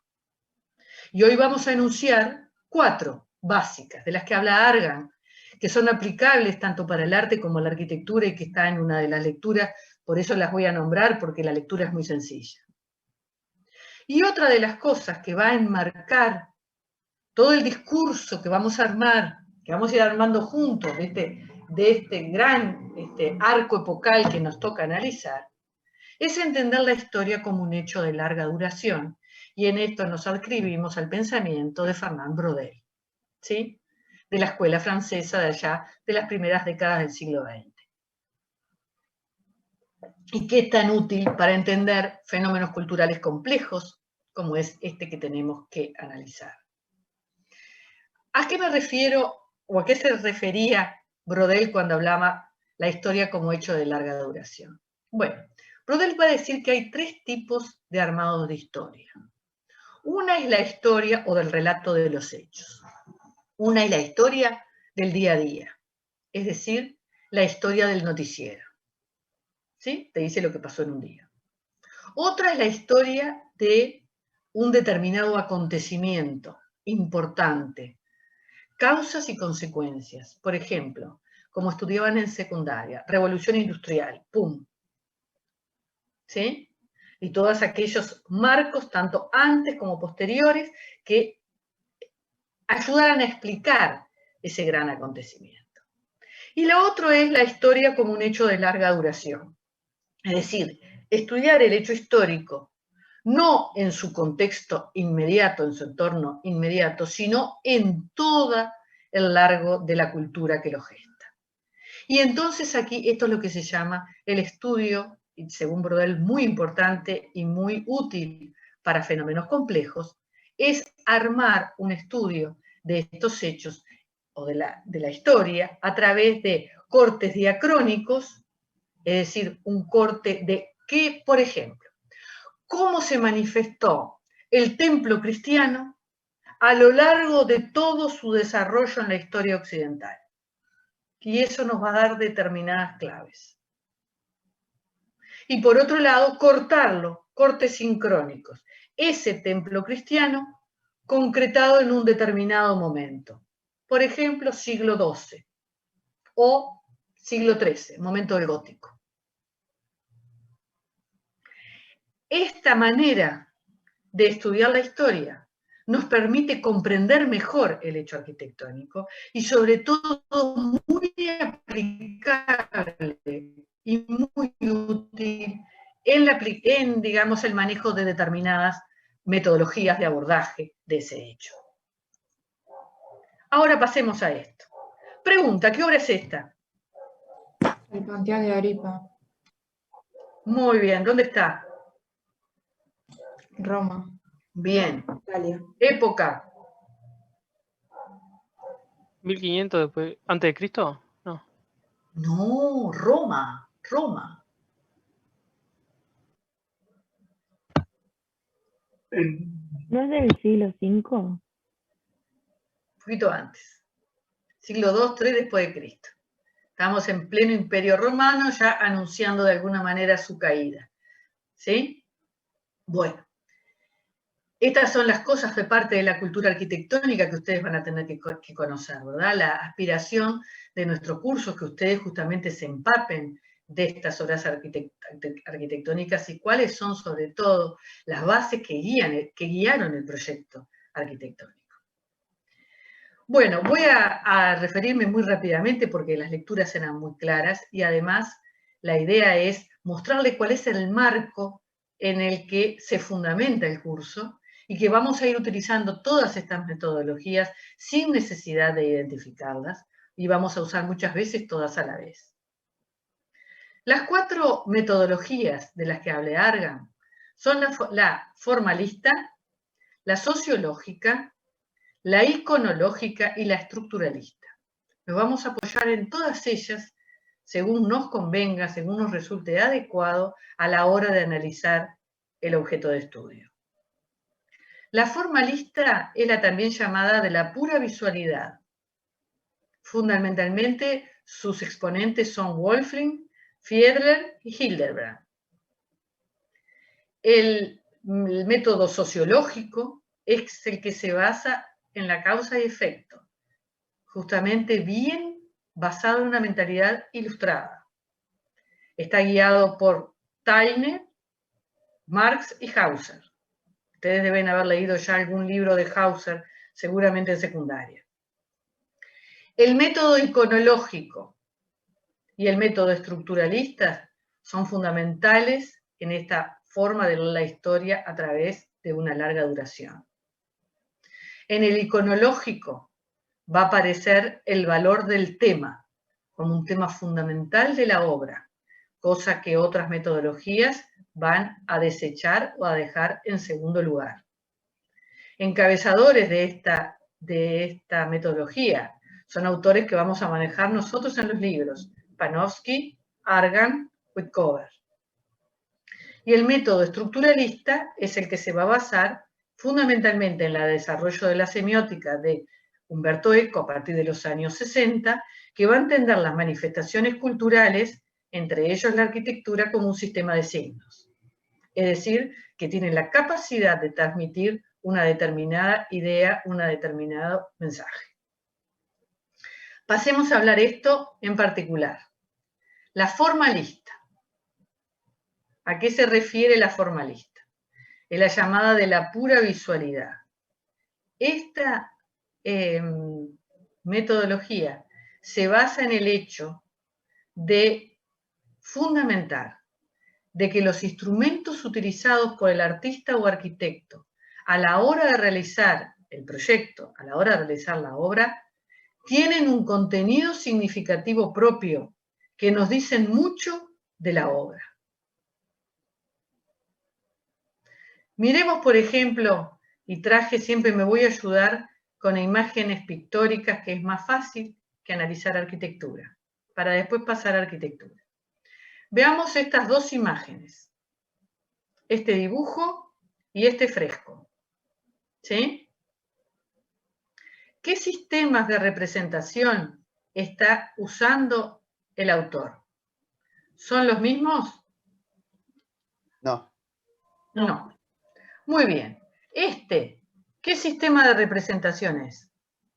S1: Y hoy vamos a enunciar 4 básicas, de las que habla Argan, que son aplicables tanto para el arte como la arquitectura y que está en una de las lecturas, por eso las voy a nombrar, porque la lectura es muy sencilla. Y otra de las cosas que va a enmarcar todo el discurso que vamos a armar, que vamos a ir armando juntos de este gran arco epocal que nos toca analizar, es entender la historia como un hecho de larga duración. Y en esto nos adscribimos al pensamiento de Fernand Braudel, ¿sí? De la escuela francesa de allá, de las primeras décadas del siglo XX. Y que es tan útil para entender fenómenos culturales complejos como es este que tenemos que analizar. ¿A qué me refiero o a qué se refería Braudel cuando hablaba la historia como hecho de larga duración? Bueno, Braudel va a decir que hay 3 tipos de armados de historia. Una es la historia o del relato de los hechos. Una es la historia del día a día, es decir, la historia del noticiero. ¿Sí? Te dice lo que pasó en un día. Otra es la historia de un determinado acontecimiento importante, causas y consecuencias. Por ejemplo, como estudiaban en secundaria, revolución industrial, ¡pum! ¿Sí? Y todos aquellos marcos, tanto antes como posteriores, que ayudaran a explicar ese gran acontecimiento. Y lo otro es la historia como un hecho de larga duración. Es decir, estudiar el hecho histórico no en su contexto inmediato, en su entorno inmediato, sino en todo el largo de la cultura que lo gesta. Y entonces aquí esto es lo que se llama el estudio, y según Braudel, muy importante y muy útil para fenómenos complejos, es armar un estudio de estos hechos o de la historia a través de cortes diacrónicos, es decir, un corte de qué, por ejemplo, cómo se manifestó el templo cristiano a lo largo de todo su desarrollo en la historia occidental. Y eso nos va a dar determinadas claves. Y por otro lado, cortarlo, cortes sincrónicos. Ese templo cristiano concretado en un determinado momento. Por ejemplo, siglo XII o siglo XIII, momento del gótico. Esta manera de estudiar la historia nos permite comprender mejor el hecho arquitectónico y sobre todo muy aplicable y muy útil en digamos, el manejo de determinadas metodologías de abordaje de ese hecho. Ahora pasemos a esto. Pregunta, ¿qué obra es esta?
S6: El Panteón de Agripa,
S1: Muy bien, ¿dónde está?
S6: Roma.
S1: Bien.
S3: Italia.
S1: Época.
S2: 1500 después, antes de Cristo, no.
S1: No, Roma. Roma.
S7: ¿No es del siglo V?
S1: Un poquito antes. Siglo II, III después de Cristo. Estamos en pleno Imperio Romano, ya anunciando de alguna manera su caída. ¿Sí? Bueno. Estas son las cosas de parte de la cultura arquitectónica que ustedes van a tener que conocer, ¿verdad? La aspiración de nuestro curso es que ustedes justamente se empapen de estas obras arquitectónicas y cuáles son sobre todo las bases que guiaron el proyecto arquitectónico. Bueno, voy a referirme muy rápidamente porque las lecturas eran muy claras y además la idea es mostrarles cuál es el marco en el que se fundamenta el curso y que vamos a ir utilizando todas estas metodologías sin necesidad de identificarlas y vamos a usar muchas veces todas a la vez. Las 4 metodologías de las que hablé Argan son la formalista, la sociológica, la iconológica y la estructuralista. Nos vamos a apoyar en todas ellas según nos convenga, según nos resulte adecuado a la hora de analizar el objeto de estudio. La formalista es la también llamada de la pura visualidad. Fundamentalmente, sus exponentes son Wolfling, Fiedler y Hildebrand. El método sociológico es el que se basa en la causa y efecto, justamente bien basado en una mentalidad ilustrada. Está guiado por Taine, Marx y Hauser. Ustedes deben haber leído ya algún libro de Hauser, seguramente en secundaria. El método iconológico y el método estructuralista son fundamentales en esta forma de leer la historia a través de una larga duración. En el iconológico va a aparecer el valor del tema como un tema fundamental de la obra, cosa que otras metodologías van a desechar o a dejar en segundo lugar. Encabezadores de esta metodología son autores que vamos a manejar nosotros en los libros: Panofsky, Argan, Whitcover. Y el método estructuralista es el que se va a basar fundamentalmente en el desarrollo de la semiótica de Umberto Eco a partir de los años 60, que va a entender las manifestaciones culturales, entre ellos la arquitectura, como un sistema de signos. Es decir, que tienen la capacidad de transmitir una determinada idea, un determinado mensaje. Pasemos a hablar esto en particular. La formalista. ¿A qué se refiere la formalista? Es la llamada de la pura visualidad. Esta metodología se basa en el hecho de fundamentar de que los instrumentos utilizados por el artista o arquitecto a la hora de realizar el proyecto, a la hora de realizar la obra, tienen un contenido significativo propio que nos dicen mucho de la obra. Miremos, por ejemplo, y siempre me voy a ayudar con imágenes pictóricas, que es más fácil que analizar arquitectura, para después pasar a arquitectura. Veamos estas 2 imágenes, este dibujo y este fresco. ¿Sí? ¿Qué sistemas de representación está usando el autor? ¿Son los mismos?
S8: No.
S1: No. Muy bien. ¿Qué sistema de representación es?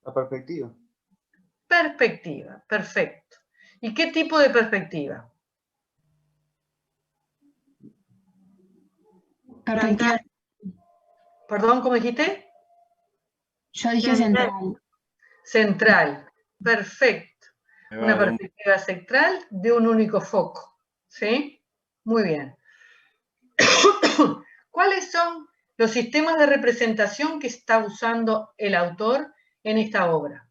S8: La perspectiva.
S1: Perspectiva, perfecto. ¿Y qué tipo de perspectiva?
S6: Central.
S1: Perdón, ¿cómo dijiste?
S6: Yo dije central.
S1: Central, perfecto. Una perspectiva central de un único foco. ¿Sí? Muy bien. ¿Cuáles son los sistemas de representación que está usando el autor en esta obra.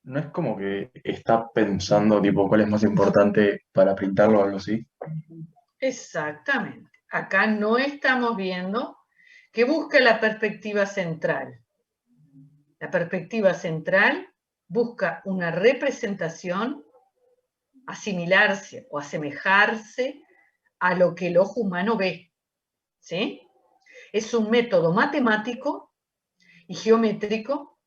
S9: ¿No es como que está pensando, tipo, cuál es más importante para pintarlo o algo así?
S1: Exactamente. Acá no estamos viendo que busca la perspectiva central. La perspectiva central busca una representación, asimilarse o asemejarse a lo que el ojo humano ve. ¿Sí? Es un método matemático y geométrico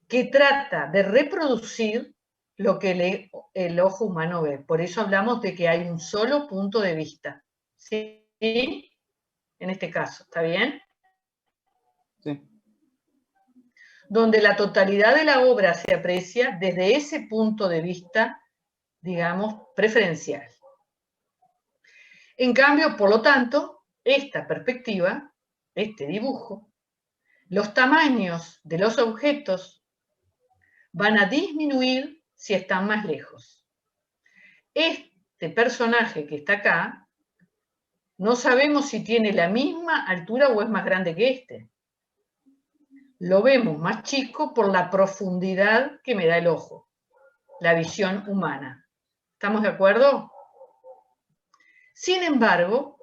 S1: que trata de reproducir lo que el ojo humano ve. Por eso hablamos de que hay un solo punto de vista. ¿Sí? En este caso, ¿está bien?
S8: Sí.
S1: Donde la totalidad de la obra se aprecia desde ese punto de vista, digamos, preferencial. En cambio, por lo tanto, esta perspectiva, este dibujo, los tamaños de los objetos van a disminuir si están más lejos. Este personaje que está acá, no sabemos si tiene la misma altura o es más grande que este. Lo vemos más chico por la profundidad que me da el ojo, la visión humana. ¿Estamos de acuerdo? Sin embargo,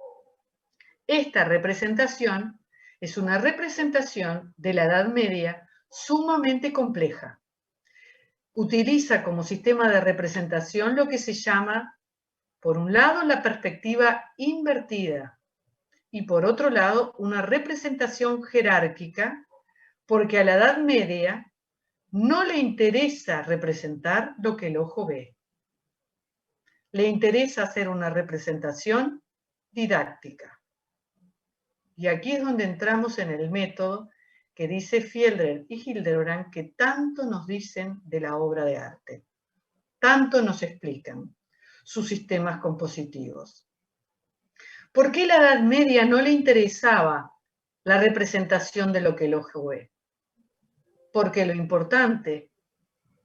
S1: esta representación es una representación de la Edad Media sumamente compleja. Utiliza como sistema de representación lo que se llama, por un lado, la perspectiva invertida y por otro lado, una representación jerárquica, porque a la Edad Media no le interesa representar lo que el ojo ve. Le interesa hacer una representación didáctica. Y aquí es donde entramos en el método que dice Fiedler y Hildebrand que tanto nos dicen de la obra de arte. Tanto nos explican sus sistemas compositivos. ¿Por qué a la Edad Media no le interesaba la representación de lo que el ojo ve? Porque lo importante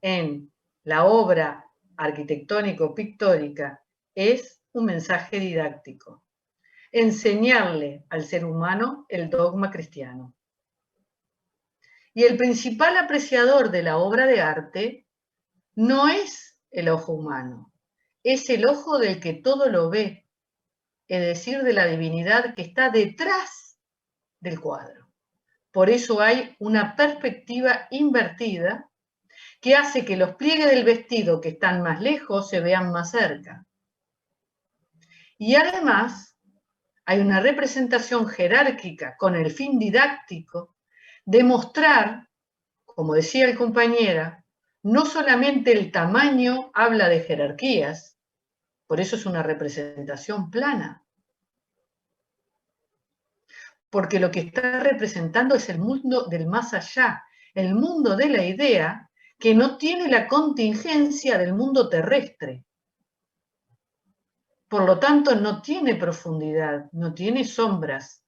S1: en la obra arquitectónico-pictórica es un mensaje didáctico. Enseñarle al ser humano el dogma cristiano. Y el principal apreciador de la obra de arte no es el ojo humano, es el ojo del que todo lo ve, es decir, de la divinidad que está detrás del cuadro. Por eso hay una perspectiva invertida que hace que los pliegues del vestido que están más lejos se vean más cerca. Y además hay una representación jerárquica con el fin didáctico de mostrar, como decía el compañero, no solamente el tamaño habla de jerarquías, por eso es una representación plana, porque lo que está representando es el mundo del más allá, el mundo de la idea que no tiene la contingencia del mundo terrestre. Por lo tanto, no tiene profundidad, no tiene sombras.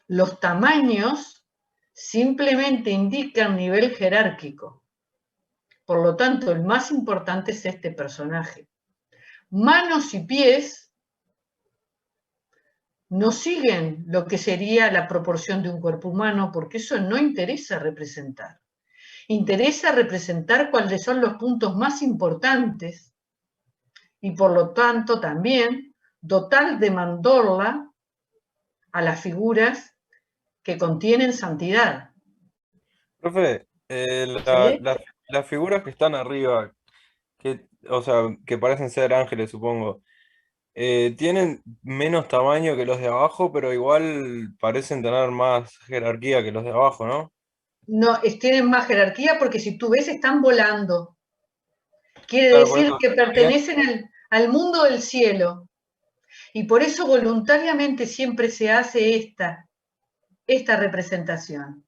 S1: Los tamaños simplemente indican nivel jerárquico. Por lo tanto, el más importante es este personaje. Manos y pies no siguen lo que sería la proporción de un cuerpo humano, porque eso no interesa representar. Interesa representar cuáles son los puntos más importantes y por lo tanto también dotar de mandorla a las figuras que contienen santidad.
S10: Profe,
S1: ¿Sí?
S10: las figuras que están arriba, o sea, que parecen ser ángeles, supongo, tienen menos tamaño que los de abajo, pero igual parecen tener más jerarquía que los de abajo, ¿no?
S1: No, tienen más jerarquía porque si tú ves están volando. Quiere
S10: Claro, por
S1: decir
S10: eso.
S1: que pertenecen al mundo del cielo. Y por eso voluntariamente siempre se hace esta representación.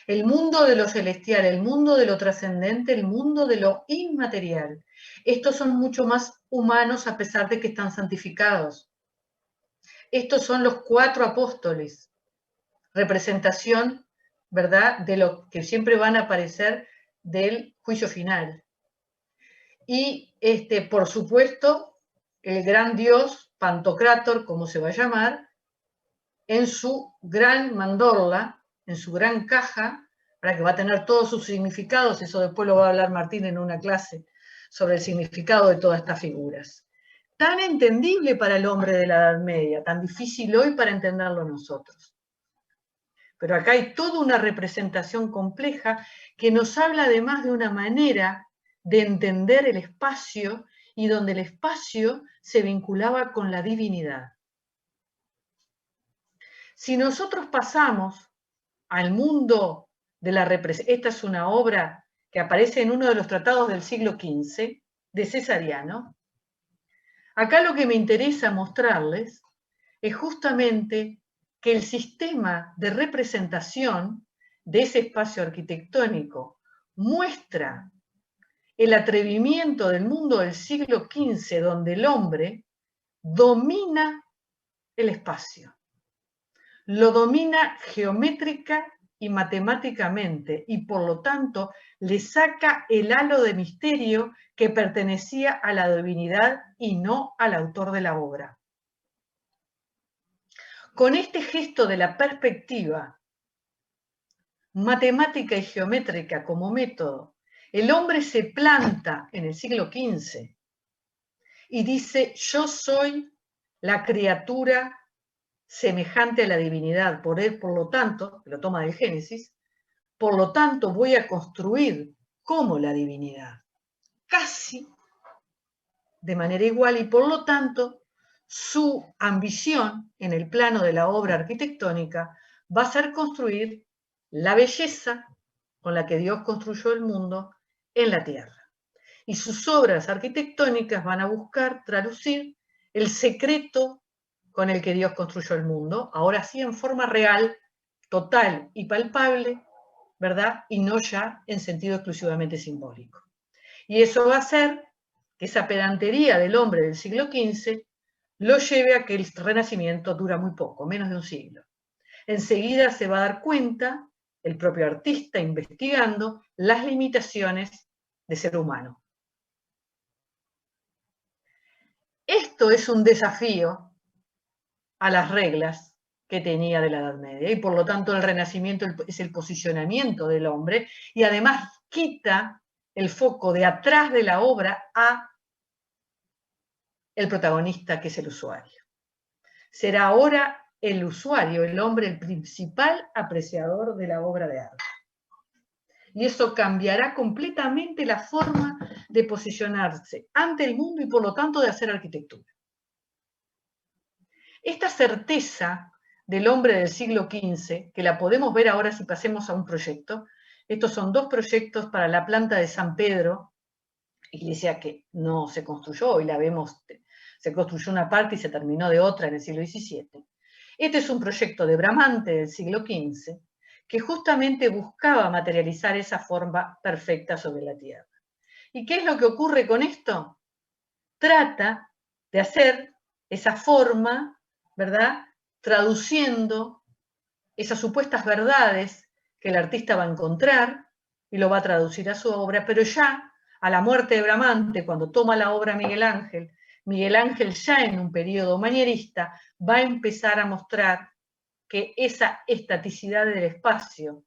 S1: El mundo de lo celestial, el mundo de lo trascendente, el mundo de lo inmaterial. Estos son mucho más humanos a pesar de que están santificados. Estos son los 4 apóstoles, representación, ¿verdad?, de lo que siempre van a aparecer del juicio final. Y, por supuesto, el gran dios Pantocrátor, como se va a llamar, en su gran mandorla, en su gran caja, para que va a tener todos sus significados, eso después lo va a hablar Martín en una clase sobre el significado de todas estas figuras. Tan entendible para el hombre de la Edad Media, tan difícil hoy para entenderlo nosotros. Pero acá hay toda una representación compleja que nos habla además de una manera de entender el espacio y donde el espacio se vinculaba con la divinidad. Si nosotros pasamos al mundo de la representación, esta es una obra que aparece en uno de los tratados del siglo XV, de Cesariano. Acá lo que me interesa mostrarles es justamente que el sistema de representación de ese espacio arquitectónico muestra el atrevimiento del mundo del siglo XV, donde el hombre domina el espacio. Lo domina geométrica y matemáticamente, y por lo tanto le saca el halo de misterio que pertenecía a la divinidad y no al autor de la obra. Con este gesto de la perspectiva matemática y geométrica como método, el hombre se planta en el siglo XV y dice: yo soy la criatura semejante a la divinidad, por lo tanto, lo toma del Génesis, por lo tanto voy a construir como la divinidad, casi de manera igual, y por lo tanto su ambición en el plano de la obra arquitectónica va a ser construir la belleza con la que Dios construyó el mundo en la tierra. Y sus obras arquitectónicas van a buscar traducir el secreto con el que Dios construyó el mundo, ahora sí en forma real, total y palpable, ¿verdad? Y no ya en sentido exclusivamente simbólico. Y eso va a hacer que esa pedantería del hombre del siglo XV lo lleve a que el Renacimiento dura muy poco, menos de un siglo. Enseguida se va a dar cuenta, el propio artista investigando, las limitaciones de ser humano. Esto es un desafío a las reglas que tenía de la Edad Media, y por lo tanto el Renacimiento es el posicionamiento del hombre, y además quita el foco de atrás de la obra a el protagonista, que es el usuario. Será ahora el usuario, el hombre, el principal apreciador de la obra de arte. Y eso cambiará completamente la forma de posicionarse ante el mundo y por lo tanto de hacer arquitectura. Esta certeza del hombre del siglo XV, que la podemos ver ahora si pasemos a un proyecto, estos son dos proyectos para la planta de San Pedro, iglesia que no se construyó, hoy la vemos, se construyó una parte y se terminó de otra en el siglo XVII. Este es un proyecto de Bramante del siglo XV, que justamente buscaba materializar esa forma perfecta sobre la tierra. ¿Y qué es lo que ocurre con esto? Trata de hacer esa forma, ¿verdad?, traduciendo esas supuestas verdades que el artista va a encontrar y lo va a traducir a su obra, pero ya a la muerte de Bramante, cuando toma la obra Miguel Ángel ya en un periodo manierista va a empezar a mostrar que esa estaticidad del espacio,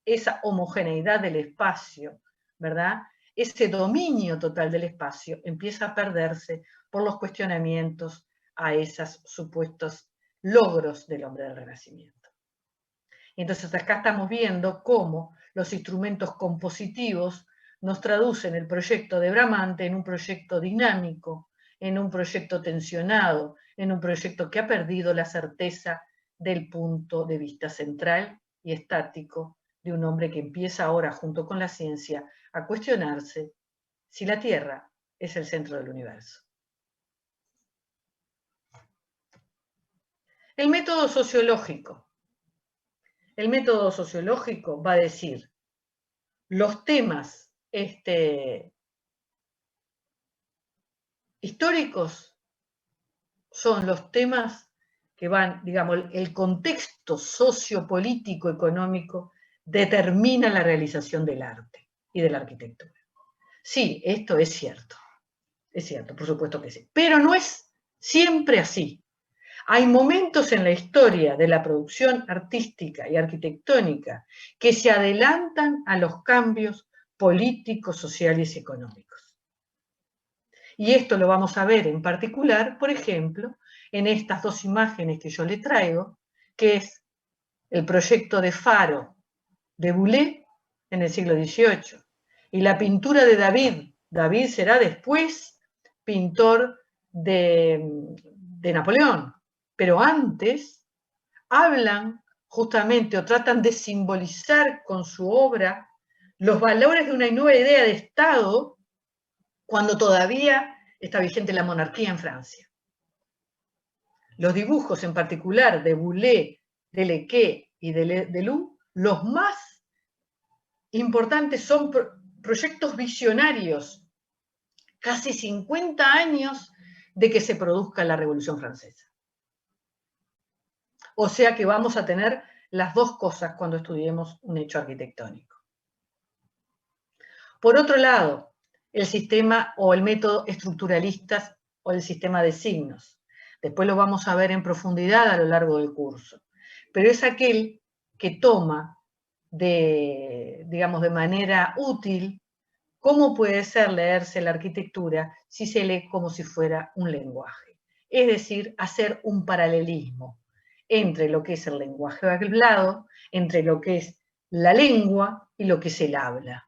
S1: esa homogeneidad del espacio, ¿verdad?, ese dominio total del espacio empieza a perderse por los cuestionamientos a esos supuestos logros del hombre del Renacimiento. Y entonces acá estamos viendo cómo los instrumentos compositivos nos traducen el proyecto de Bramante en un proyecto dinámico, en un proyecto tensionado, en un proyecto que ha perdido la certeza del punto de vista central y estático de un hombre que empieza ahora, junto con la ciencia, a cuestionarse si la Tierra es el centro del universo. El método sociológico. El método sociológico va a decir, los temas históricos son los temas que van, digamos, el contexto sociopolítico, económico, determina la realización del arte y de la arquitectura. Sí, esto es cierto. Es cierto, por supuesto que sí. Pero no es siempre así. Hay momentos en la historia de la producción artística y arquitectónica que se adelantan a los cambios políticos, sociales y económicos. Y esto lo vamos a ver en particular, por ejemplo, en estas dos imágenes que yo le traigo, que es el proyecto de Faro de Boulet en el siglo XVIII y la pintura de David. David será después pintor de Napoleón, pero antes hablan justamente o tratan de simbolizar con su obra los valores de una nueva idea de Estado cuando todavía está vigente la monarquía en Francia. Los dibujos en particular de Boulet, de Lequet y de Delu, los más importantes son proyectos visionarios, casi 50 años de que se produzca la Revolución Francesa. O sea que vamos a tener las dos cosas cuando estudiemos un hecho arquitectónico. Por otro lado, el sistema o el método estructuralista o el sistema de signos. Después lo vamos a ver en profundidad a lo largo del curso. Pero es aquel que toma digamos, de manera útil cómo puede ser leerse la arquitectura si se lee como si fuera un lenguaje. Es decir, hacer un paralelismo entre lo que es el lenguaje hablado, entre lo que es la lengua y lo que es el habla.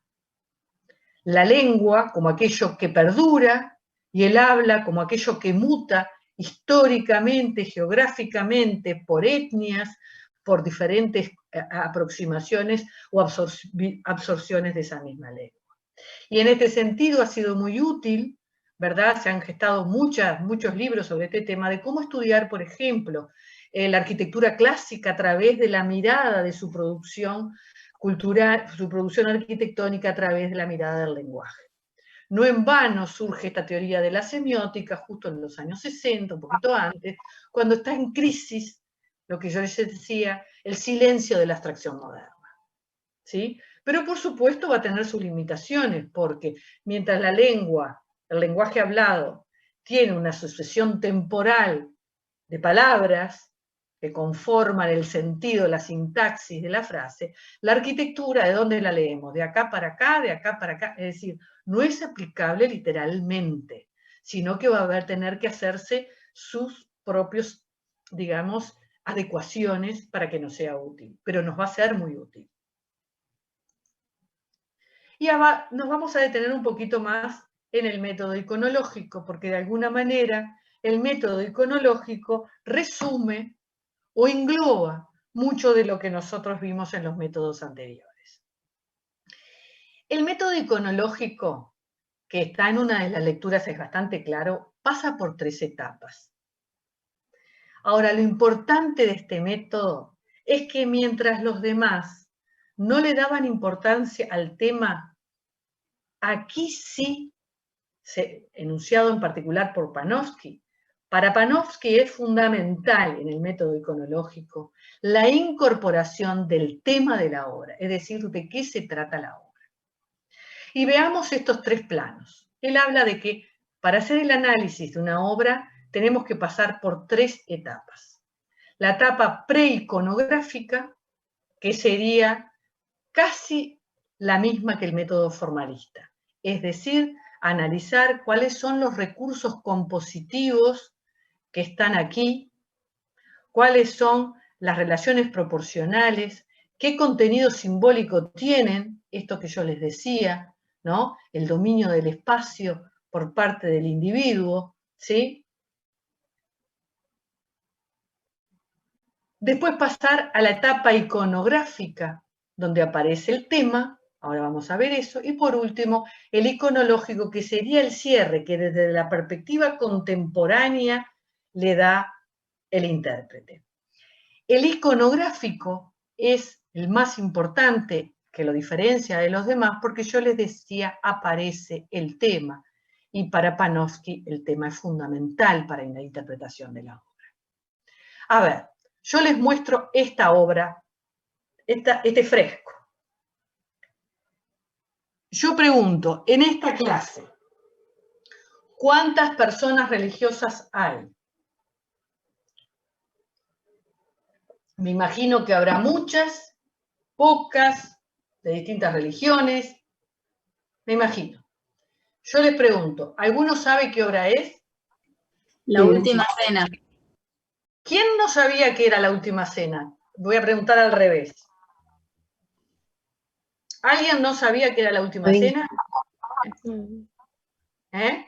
S1: La lengua como aquello que perdura y el habla como aquello que muta históricamente, geográficamente, por etnias, por diferentes aproximaciones o absorciones de esa misma lengua. Y en este sentido ha sido muy útil, ¿verdad? Se han gestado muchos libros sobre este tema de cómo estudiar, por ejemplo, la arquitectura clásica a través de la mirada de su producción cultural, su producción arquitectónica a través de la mirada del lenguaje. No en vano surge esta teoría de la semiótica justo en los años 60, un poquito antes, cuando está en crisis, lo que yo les decía, el silencio de la abstracción moderna. ¿Sí? Pero por supuesto va a tener sus limitaciones, porque mientras la lengua, el lenguaje hablado, tiene una sucesión temporal de palabras que conforman el sentido, la sintaxis de la frase, la arquitectura, ¿de dónde la leemos? De acá para acá, de acá para acá, es decir, no es aplicable literalmente, sino que va a tener que hacerse sus propios, digamos, adecuaciones para que nos sea útil, pero nos va a ser muy útil. Y nos vamos a detener un poquito más en el método iconológico, porque de alguna manera el método iconológico resume o engloba mucho de lo que nosotros vimos en los métodos anteriores. El método iconológico, que está en una de las lecturas, es bastante claro, pasa por 3 etapas. Ahora, lo importante de este método es que mientras los demás no le daban importancia al tema, aquí sí, enunciado en particular por Panofsky, para Panofsky es fundamental en el método iconológico la incorporación del tema de la obra, es decir, de qué se trata la obra. Y veamos estos 3 planos. Él habla de que para hacer el análisis de una obra tenemos que pasar por 3 etapas. La etapa preiconográfica, que sería casi la misma que el método formalista, es decir, analizar cuáles son los recursos compositivos que están aquí, cuáles son las relaciones proporcionales, qué contenido simbólico tienen, esto que yo les decía, ¿no? El dominio del espacio por parte del individuo, ¿sí? Después pasar a la etapa iconográfica, donde aparece el tema, ahora vamos a ver eso, y por último, el iconológico, que sería el cierre, que desde la perspectiva contemporánea le da el intérprete. El iconográfico es el más importante, que lo diferencia de los demás, porque yo les decía, aparece el tema, y para Panofsky el tema es fundamental para la interpretación de la obra. A ver, yo les muestro esta obra, este fresco. Yo pregunto, en esta clase, ¿Cuántas personas religiosas hay? Me imagino que habrá muchas, pocas, de distintas religiones. Me imagino. Yo les pregunto, ¿alguno sabe qué hora es?
S3: La última cena.
S1: ¿Quién no sabía que era la última cena? Voy a preguntar al revés. ¿Alguien no sabía que era la última cena? ¿Eh?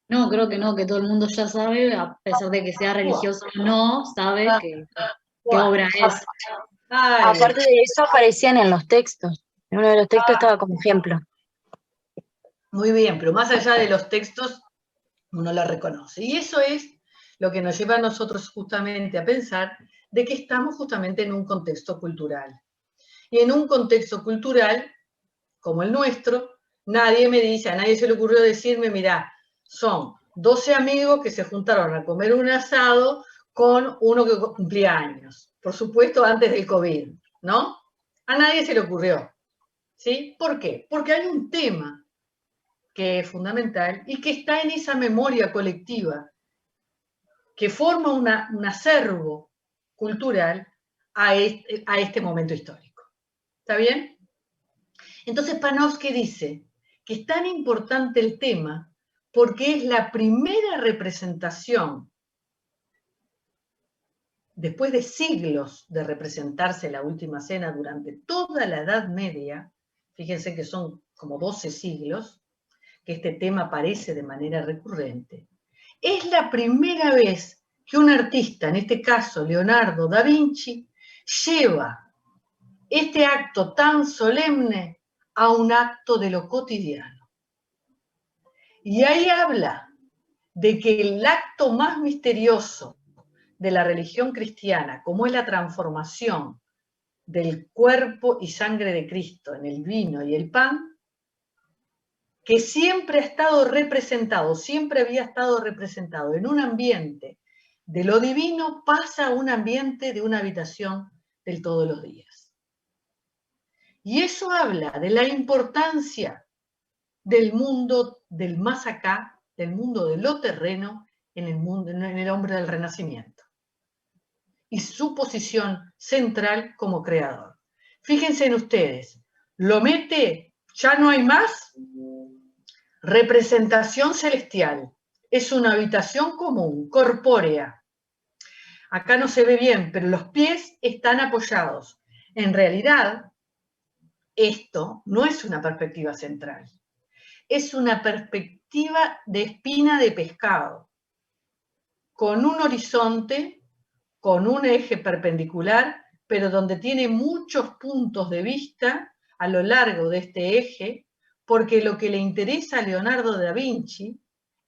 S11: No, creo que no, que todo el mundo ya sabe, a pesar de que sea religioso o no, sabe qué obra es.
S12: Aparte de eso, aparecían en los textos. En uno de los textos estaba como ejemplo.
S1: Muy bien, pero más allá de los textos, uno la reconoce. Y eso es lo que nos lleva a nosotros justamente a pensar de que estamos justamente en un contexto cultural. Y en un contexto cultural como el nuestro, nadie me dice, a nadie se le ocurrió decirme, mirá, son 12 amigos que se juntaron a comer un asado con uno que cumplía años. Por supuesto, antes del COVID, ¿no? A nadie se le ocurrió. ¿Sí? ¿Por qué? Porque hay un tema que es fundamental y que está en esa memoria colectiva que forma un acervo cultural a este momento histórico. ¿Está bien? Entonces Panofsky dice que es tan importante el tema porque es la primera representación, después de siglos de representarse la Última Cena durante toda la Edad Media, fíjense que son como 12 siglos, que este tema aparece de manera recurrente, es la primera vez que un artista, en este caso Leonardo da Vinci, lleva este acto tan solemne a un acto de lo cotidiano. Y ahí habla de que el acto más misterioso de la religión cristiana, como es la transformación del cuerpo y sangre de Cristo en el vino y el pan, que siempre ha estado representado, siempre había estado representado en un ambiente de lo divino, pasa a un ambiente de una habitación del todos los días. Y eso habla de la importancia del mundo del más acá, del mundo de lo terreno, en el hombre del Renacimiento. Y su posición central como creador. Fíjense en ustedes, lo mete, ya no hay más, representación celestial. Es una habitación común, corpórea. Acá no se ve bien, pero los pies están apoyados. En realidad, esto no es una perspectiva central. Es una perspectiva de espina de pescado, con un horizonte, con un eje perpendicular, pero donde tiene muchos puntos de vista a lo largo de este eje, porque lo que le interesa a Leonardo da Vinci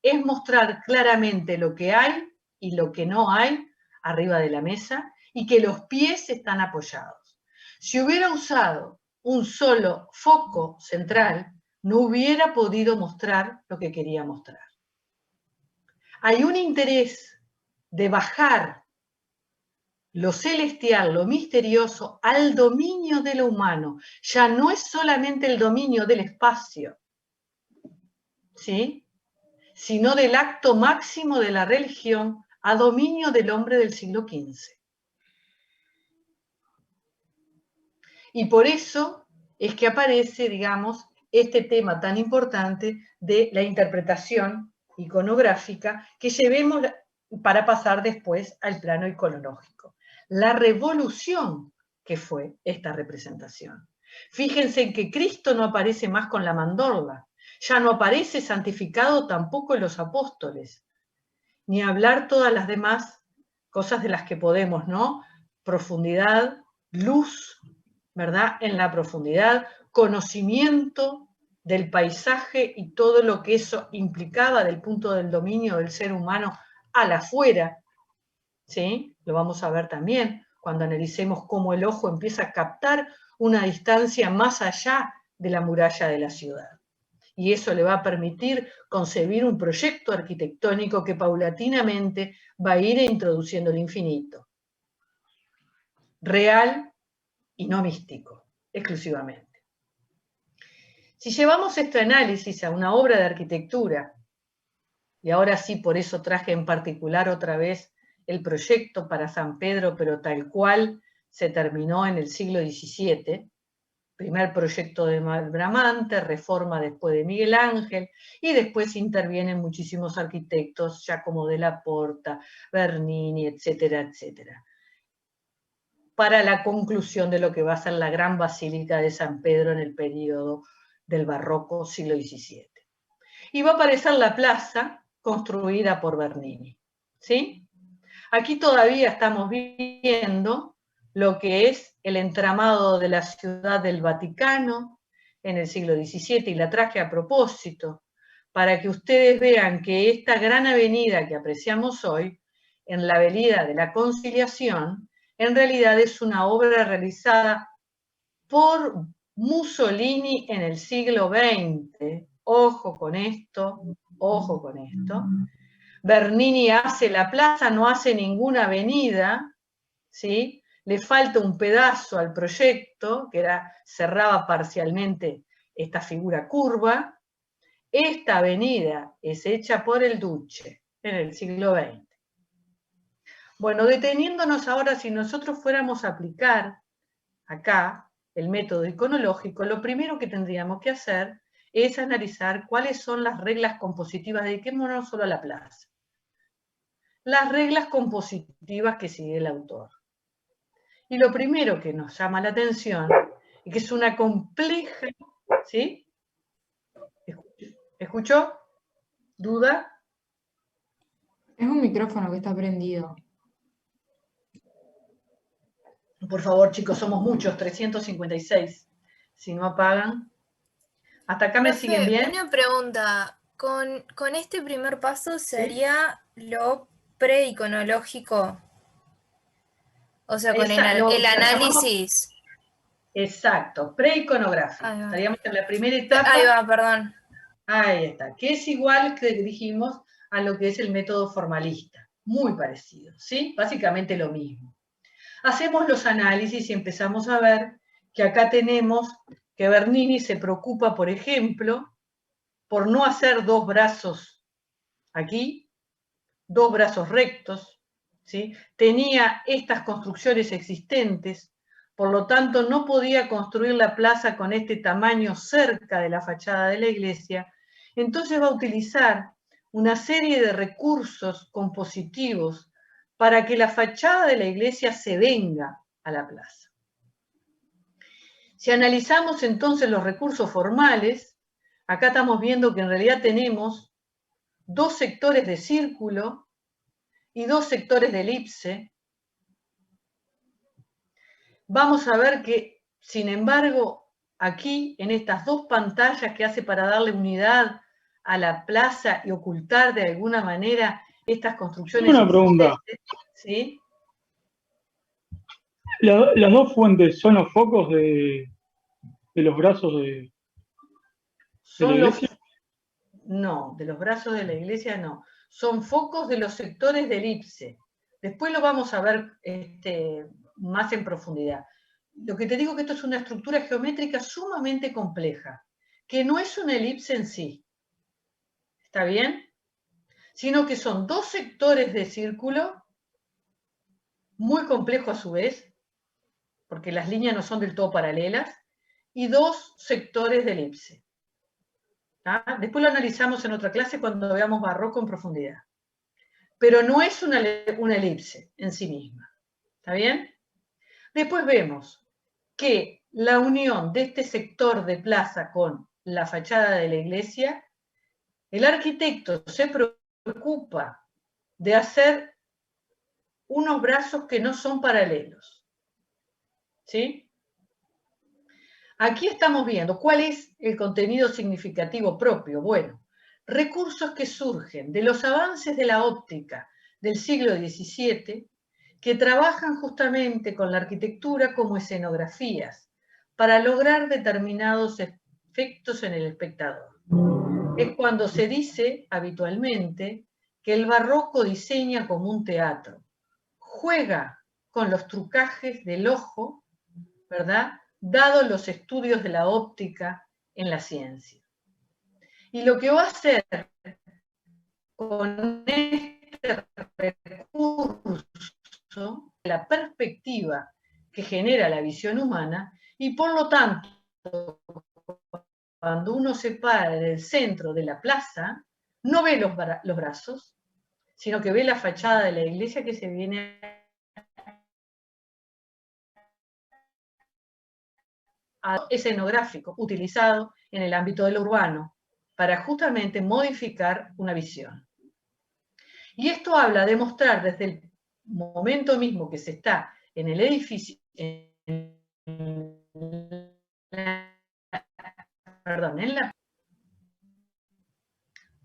S1: es mostrar claramente lo que hay y lo que no hay arriba de la mesa, y que los pies están apoyados. Si hubiera usado un solo foco central, no hubiera podido mostrar lo que quería mostrar. Hay un interés de bajar lo celestial, lo misterioso, al dominio de lo humano. Ya no es solamente el dominio del espacio, ¿sí? Sino del acto máximo de la religión a dominio del hombre del siglo XV. Y por eso es que aparece, digamos, este tema tan importante de la interpretación iconográfica que llevemos para pasar después al plano iconológico. La revolución que fue esta representación. Fíjense en que Cristo no aparece más con la mandorla, ya no aparece santificado tampoco en los apóstoles, ni hablar todas las demás cosas de las que podemos, ¿no? Profundidad, luz, ¿verdad? En la profundidad, conocimiento del paisaje y todo lo que eso implicaba del punto del dominio del ser humano al afuera, ¿sí? Lo vamos a ver también cuando analicemos cómo el ojo empieza a captar una distancia más allá de la muralla de la ciudad. Y eso le va a permitir concebir un proyecto arquitectónico que paulatinamente va a ir introduciendo el infinito. Real y no místico, exclusivamente. Si llevamos este análisis a una obra de arquitectura, y ahora sí, por eso traje en particular otra vez el proyecto para San Pedro, pero tal cual se terminó en el siglo XVII, primer proyecto de Bramante, reforma después de Miguel Ángel, y después intervienen muchísimos arquitectos, Giacomo della Porta, Bernini, etcétera, etcétera, para la conclusión de lo que va a ser la gran Basílica de San Pedro en el periodo del barroco siglo XVII. Y va a aparecer la plaza construida por Bernini, ¿sí? Aquí todavía estamos viendo lo que es el entramado de la Ciudad del Vaticano en el siglo XVII, y la traje a propósito, para que ustedes vean que esta gran avenida que apreciamos hoy, en la Avenida de la Conciliación, en realidad es una obra realizada por Mussolini en el siglo XX. Ojo con esto, ojo con esto. Bernini hace la plaza, no hace ninguna avenida, ¿sí? Le falta un pedazo al proyecto, que cerraba parcialmente esta figura curva. Esta avenida es hecha por el Duce en el siglo XX. Bueno, deteniéndonos ahora, si nosotros fuéramos a aplicar acá el método iconológico, lo primero que tendríamos que hacer es analizar cuáles son las reglas compositivas, dediquémonos solo a la plaza. Las reglas compositivas que sigue el autor. Y lo primero que nos llama la atención es que es una compleja, ¿sí? ¿Escuchó? ¿Duda?
S6: Es un micrófono que está prendido.
S1: Por favor, chicos, somos muchos, 356. Si no apagan. ¿Hasta acá me siguen bien?
S13: Una pregunta. Con este primer paso sería lo preiconológico. O sea, con el análisis.
S1: Exacto, preiconográfico. Estaríamos en la primera etapa.
S13: Ahí va, perdón.
S1: Ahí está, que es igual que dijimos a lo que es el método formalista. Muy parecido, ¿sí? Básicamente lo mismo. Hacemos los análisis y empezamos a ver que acá tenemos que Bernini se preocupa, por ejemplo, por no hacer dos brazos aquí, dos brazos rectos, ¿sí? Tenía estas construcciones existentes, por lo tanto no podía construir la plaza con este tamaño cerca de la fachada de la iglesia, entonces va a utilizar una serie de recursos compositivos para que la fachada de la iglesia se venga a la plaza. Si analizamos entonces los recursos formales, acá estamos viendo que en realidad tenemos dos sectores de círculo y dos sectores de elipse. Vamos a ver que, sin embargo, aquí en estas dos pantallas que hace para darle unidad a la plaza y ocultar de alguna manera estas construcciones.
S14: Una pregunta.
S1: ¿Sí?
S14: ¿Las dos fuentes son los focos de los brazos de la iglesia?
S1: No, de los brazos de la iglesia no. Son focos de los sectores de elipse. Después lo vamos a ver más en profundidad. Lo que te digo es que esto es una estructura geométrica sumamente compleja, que no es una elipse en sí. ¿Está bien? Sino que son dos sectores de círculo, muy complejo a su vez, porque las líneas no son del todo paralelas, y dos sectores de elipse. ¿Ah? Después lo analizamos en otra clase cuando veamos barroco en profundidad. Pero no es una elipse en sí misma. ¿Está bien? Después vemos que la unión de este sector de plaza con la fachada de la iglesia, el arquitecto se preocupa de hacer unos brazos que no son paralelos. ¿Sí? Aquí estamos viendo cuál es el contenido significativo propio. Bueno, recursos que surgen de los avances de la óptica del siglo XVII, que trabajan justamente con la arquitectura como escenografías, para lograr determinados efectos en el espectador. Es cuando se dice habitualmente que el barroco diseña como un teatro, juega con los trucajes del ojo, ¿verdad?, dado los estudios de la óptica en la ciencia. Y lo que va a hacer con este recurso, la perspectiva que genera la visión humana, y por lo tanto, cuando uno se para en el centro de la plaza, no ve los brazos, sino que ve la fachada de la iglesia que se viene escenográfico utilizado en el ámbito de lo urbano para justamente modificar una visión. Y esto habla de mostrar desde el momento mismo que se está en el edificio,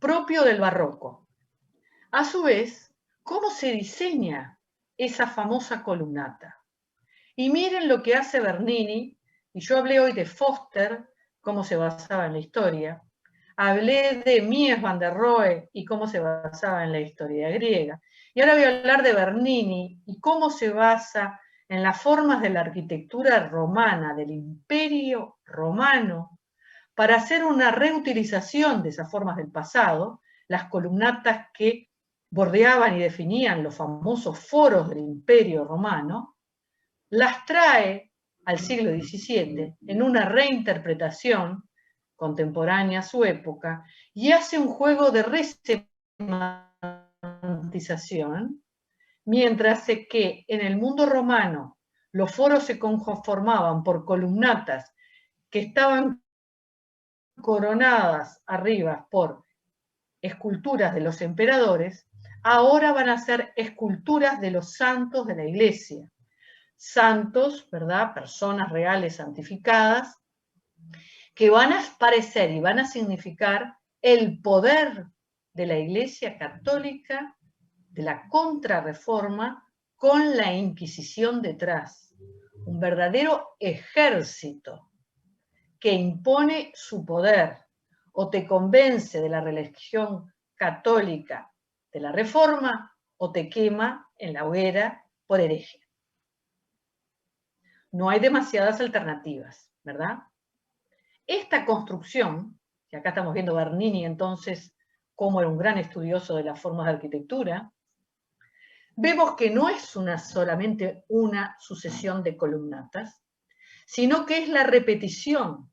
S1: propio del barroco. A su vez, cómo se diseña esa famosa columnata. Y miren lo que hace Bernini, y yo hablé hoy de Foster, cómo se basaba en la historia, hablé de Mies van der Rohe y cómo se basaba en la historia griega, y ahora voy a hablar de Bernini y cómo se basa en las formas de la arquitectura romana, del Imperio Romano, para hacer una reutilización de esas formas del pasado, las columnatas que bordeaban y definían los famosos foros del Imperio Romano, las trae al siglo XVII en una reinterpretación contemporánea a su época y hace un juego de resemantización, mientras que en el mundo romano los foros se conformaban por columnatas que estaban coronadas arriba por esculturas de los emperadores, ahora van a ser esculturas de los santos de la iglesia. Santos, ¿verdad? Personas reales santificadas, que van a aparecer y van a significar el poder de la Iglesia Católica, de la contrarreforma, con la Inquisición detrás. Un verdadero ejército que impone su poder, o te convence de la religión católica de la Reforma, o te quema en la hoguera por hereje. No hay demasiadas alternativas, ¿verdad? Esta construcción, que acá estamos viendo Bernini entonces como era un gran estudioso de las formas de arquitectura, vemos que no es solamente una sucesión de columnatas, sino que es la repetición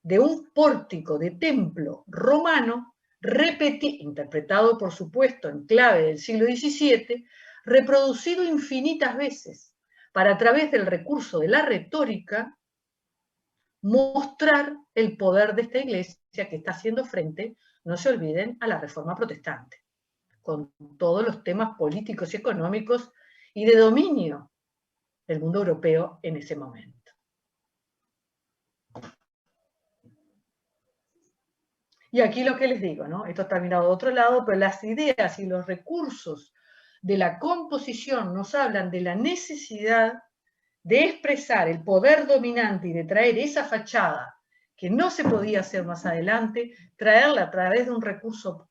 S1: de un pórtico de templo romano, interpretado por supuesto en clave del siglo XVII, reproducido infinitas veces, para a través del recurso de la retórica, mostrar el poder de esta iglesia que está haciendo frente, no se olviden, a la Reforma Protestante, con todos los temas políticos y económicos y de dominio del mundo europeo en ese momento. Y aquí lo que les digo, ¿no? Esto está mirado de otro lado, pero las ideas y los recursos de la composición nos hablan de la necesidad de expresar el poder dominante y de traer esa fachada que no se podía hacer más adelante, traerla a través de un recurso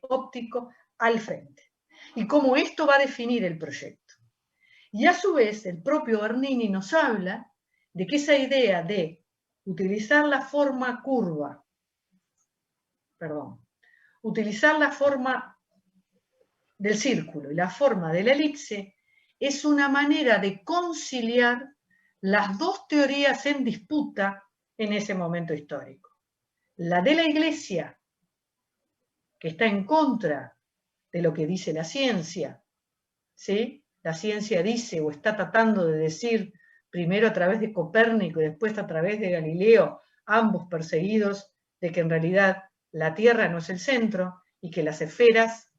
S1: óptico al frente. Y cómo esto va a definir el proyecto. Y a su vez, el propio Bernini nos habla de que esa idea de utilizar la forma curva, utilizar la forma del círculo y la forma de la elipse, es una manera de conciliar las dos teorías en disputa en ese momento histórico. La de la Iglesia, que está en contra de lo que dice la ciencia, ¿sí? La ciencia dice o está tratando de decir, primero a través de Copérnico y después a través de Galileo, ambos perseguidos, de que en realidad la Tierra no es el centro y que las esferas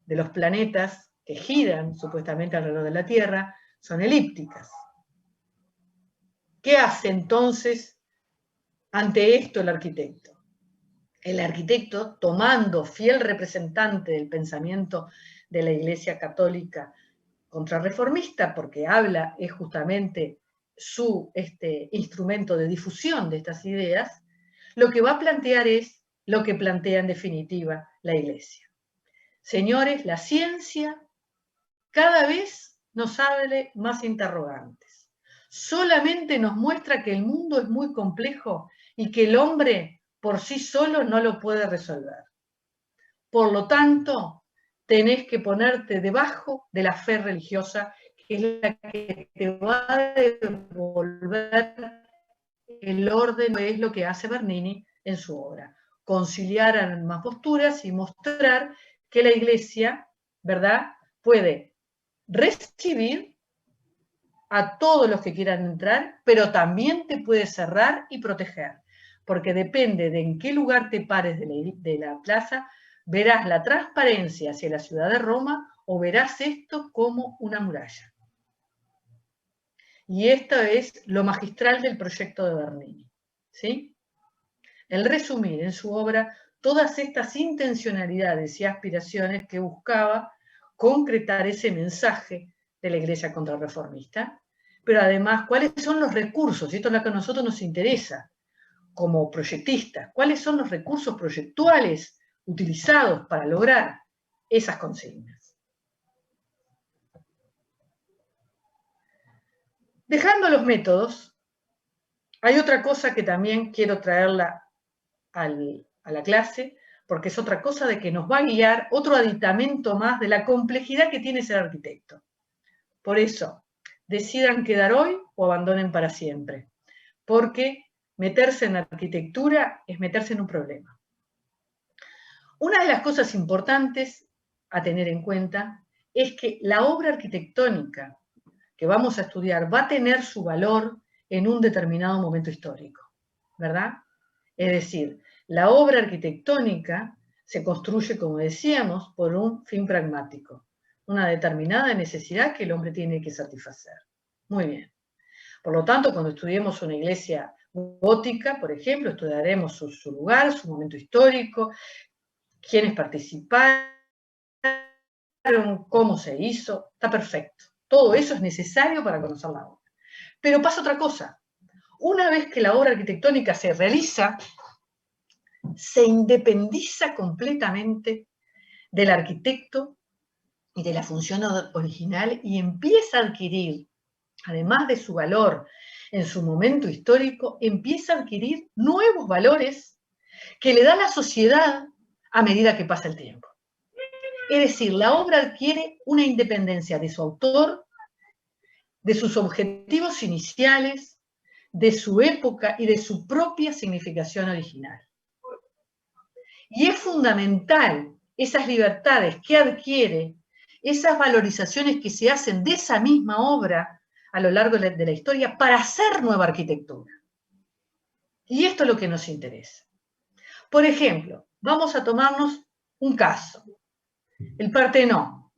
S1: de los planetas que giran supuestamente alrededor de la Tierra son elípticas. ¿Qué hace entonces ante esto el arquitecto? El arquitecto, tomando fiel representante del pensamiento de la Iglesia Católica contrarreformista, porque habla, es justamente su instrumento de difusión de estas ideas, lo que va a plantear es lo que plantea en definitiva la Iglesia. Señores, la ciencia cada vez nos abre más interrogantes solamente nos muestra que el mundo es muy complejo y que el hombre por sí solo no lo puede resolver. Por lo tanto, tenés que ponerte debajo de la fe religiosa, que es la que te va a devolver el orden, que es lo que hace Bernini en su obra. Conciliar ambas posturas y mostrar que la Iglesia, ¿verdad?, puede recibir a todos los que quieran entrar, pero también te puede cerrar y proteger, porque depende de en qué lugar te pares de la plaza, verás la transparencia hacia la ciudad de Roma o verás esto como una muralla. Y esto es lo magistral del proyecto de Bernini, ¿sí? El resumir en su obra todas estas intencionalidades y aspiraciones que buscaba concretar ese mensaje de la Iglesia contrarreformista, pero además, ¿cuáles son los recursos? Y esto es lo que a nosotros nos interesa, como proyectistas. ¿Cuáles son los recursos proyectuales utilizados para lograr esas consignas? Dejando los métodos, hay otra cosa que también quiero traerla a la clase, porque es otra cosa de que nos va a guiar, otro aditamento más de la complejidad que tiene ser arquitecto. Por eso, decidan quedar hoy o abandonen para siempre, porque meterse en arquitectura es meterse en un problema. Una de las cosas importantes a tener en cuenta es que la obra arquitectónica que vamos a estudiar va a tener su valor en un determinado momento histórico, ¿verdad? Es decir, la obra arquitectónica se construye, como decíamos, por un fin pragmático, una determinada necesidad que el hombre tiene que satisfacer. Muy bien. Por lo tanto, cuando estudiemos una iglesia gótica, por ejemplo, estudiaremos su lugar, su momento histórico, quiénes participaron, cómo se hizo, está perfecto. Todo eso es necesario para conocer la obra. Pero pasa otra cosa. Una vez que la obra arquitectónica se realiza, se independiza completamente del arquitecto y de la función original y empieza a adquirir, además de su valor en su momento histórico, empieza a adquirir nuevos valores que le da la sociedad a medida que pasa el tiempo. Es decir, la obra adquiere una independencia de su autor, de sus objetivos iniciales, de su época y de su propia significación original. Y es fundamental esas libertades que adquiere, esas valorizaciones que se hacen de esa misma obra a lo largo de la historia para hacer nueva arquitectura. Y esto es lo que nos interesa. Por ejemplo, vamos a tomarnos un caso, el Partenón.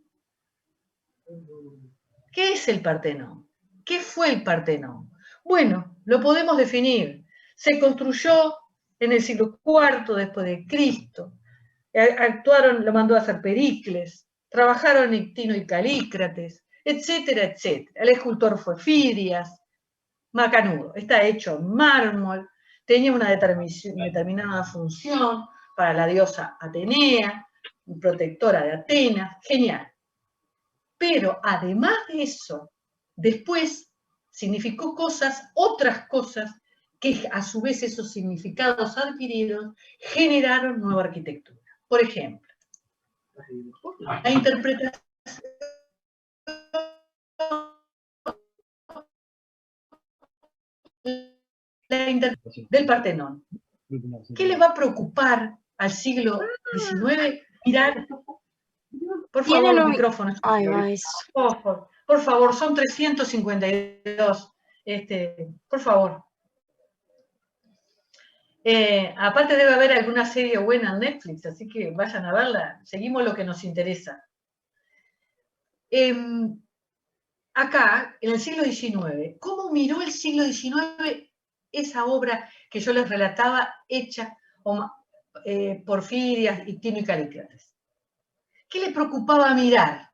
S1: ¿Qué es el Partenón? ¿Qué fue el Partenón? Bueno, lo podemos definir. Se construyó en el siglo IV después de Cristo. Lo mandó a hacer Pericles, trabajaron Nictino y Calícrates, etcétera, etcétera. El escultor fue Fidias, macanudo. Está hecho en mármol, tenía una determinada función para la diosa Atenea, protectora de Atenas, genial. Pero además de eso, después significó otras cosas, que a su vez esos significados adquiridos generaron nueva arquitectura. Por ejemplo, la interpretación del Partenón. ¿Qué le va a preocupar al siglo XIX? Mirar, por favor, el micrófono. Por favor, son 352. Por favor. Aparte debe haber alguna serie buena en Netflix, así que vayan a verla. Seguimos lo que nos interesa. Acá, en el siglo XIX, ¿cómo miró el siglo XIX esa obra que yo les relataba, hecha por Fidias, Nictino y Calícrates? ¿Qué le preocupaba mirar?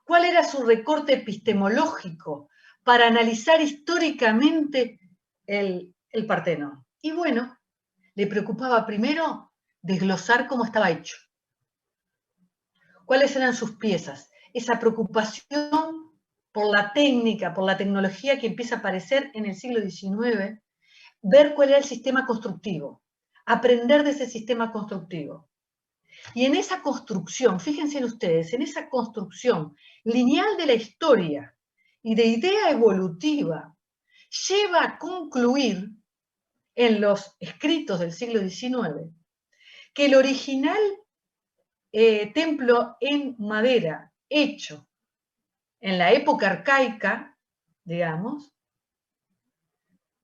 S1: ¿Cuál era su recorte epistemológico para analizar históricamente el Partenón? Y bueno, le preocupaba primero desglosar cómo estaba hecho. ¿Cuáles eran sus piezas? Esa preocupación por la técnica, por la tecnología que empieza a aparecer en el siglo XIX, ver cuál era el sistema constructivo, aprender de ese sistema constructivo. Y en esa construcción, fíjense ustedes, en esa construcción lineal de la historia y de idea evolutiva, lleva a concluir en los escritos del siglo XIX que el original templo en madera hecho en la época arcaica, digamos,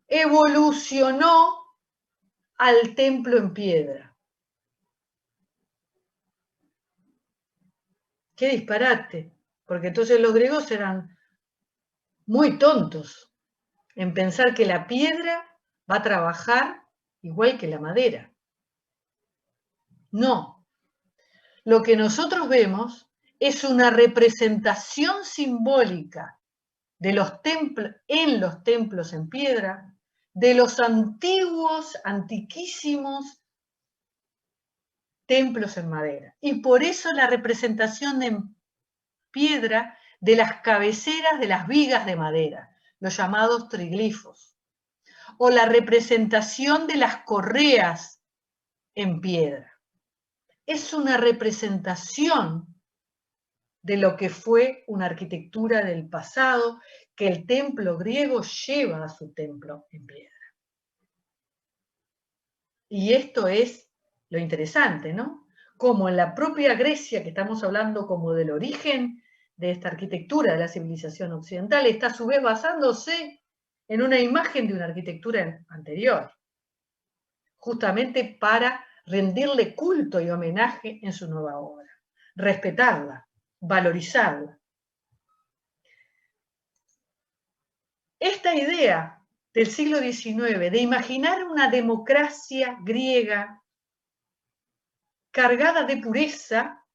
S1: evolucionó al templo en piedra. ¡Qué disparate! Porque entonces los griegos eran muy tontos en pensar que la piedra va a trabajar igual que la madera. No. Lo que nosotros vemos es una representación simbólica de los templos, en los templos en piedra, de los antiguos, antiquísimos templos en madera. Y por eso la representación en piedra de las cabeceras de las vigas de madera, los llamados triglifos, o la representación de las correas en piedra. Es una representación de lo que fue una arquitectura del pasado que el templo griego lleva a su templo en piedra. Y esto es lo interesante, ¿no? Como en la propia Grecia, que estamos hablando como del origen de esta arquitectura de la civilización occidental, está a su vez basándose en una imagen de una arquitectura anterior, justamente para rendirle culto y homenaje en su nueva obra, respetarla, valorizarla. Esta idea del siglo XIX de imaginar una democracia griega cargada de pureza,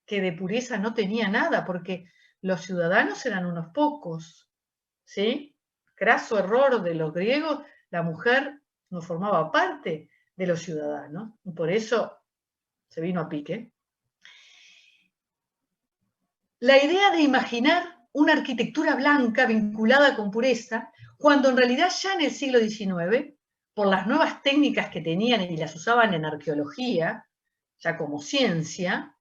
S1: que de pureza no tenía nada, porque los ciudadanos eran unos pocos, ¿sí? Craso error de los griegos, la mujer no formaba parte de los ciudadanos, y por eso se vino a pique. La idea de imaginar una arquitectura blanca vinculada con pureza, cuando en realidad ya en el siglo XIX, por las nuevas técnicas que tenían y las usaban en arqueología, ya como ciencia,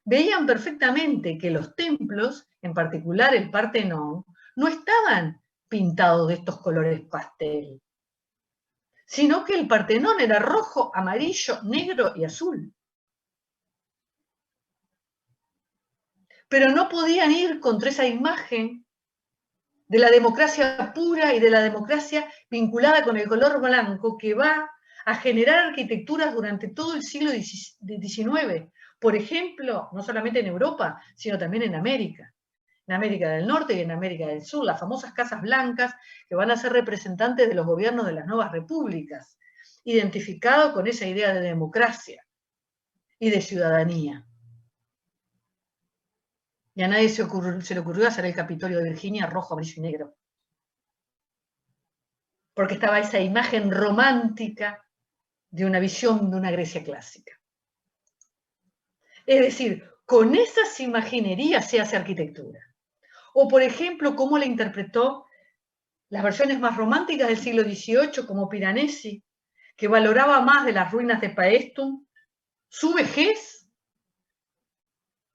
S1: veían perfectamente que los templos, en particular el Partenón, no estaban pintados de estos colores pastel, sino que el Partenón era rojo, amarillo, negro y azul. Pero no podían ir contra esa imagen de la democracia pura y de la democracia vinculada con el color blanco que va a generar arquitecturas durante todo el siglo XIX. Por ejemplo, no solamente en Europa, sino también en América del Norte y en América del Sur, las famosas casas blancas que van a ser representantes de los gobiernos de las nuevas repúblicas, identificados con esa idea de democracia y de ciudadanía. Y a nadie se le ocurrió hacer el Capitolio de Virginia rojo, amarillo y negro. Porque estaba esa imagen romántica de una visión de una Grecia clásica. Es decir, con esas imaginerías se hace arquitectura. O, por ejemplo, cómo la interpretó las versiones más románticas del siglo XVIII, como Piranesi, que valoraba más de las ruinas de Paestum su vejez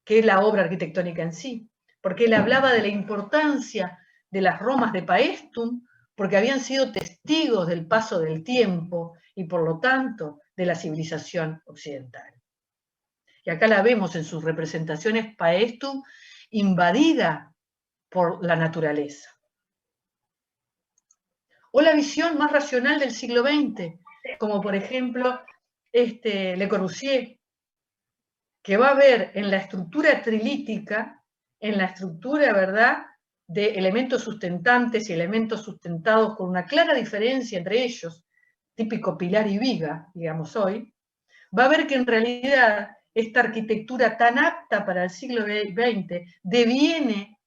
S1: que es la obra arquitectónica en sí, porque él hablaba de la importancia de las Romas de Paestum, porque habían sido testigos del paso del tiempo y por lo tanto de la civilización occidental. Y acá la vemos en sus representaciones Paestum invadida por la naturaleza. O la visión más racional del siglo XX, como por ejemplo Le Corbusier, que va a ver en la estructura trilítica, en la estructura, ¿verdad?, de elementos sustentantes y elementos sustentados con una clara diferencia entre ellos, típico pilar y viga, digamos hoy, va a ver que en realidad esta arquitectura tan apta para el siglo XX deviene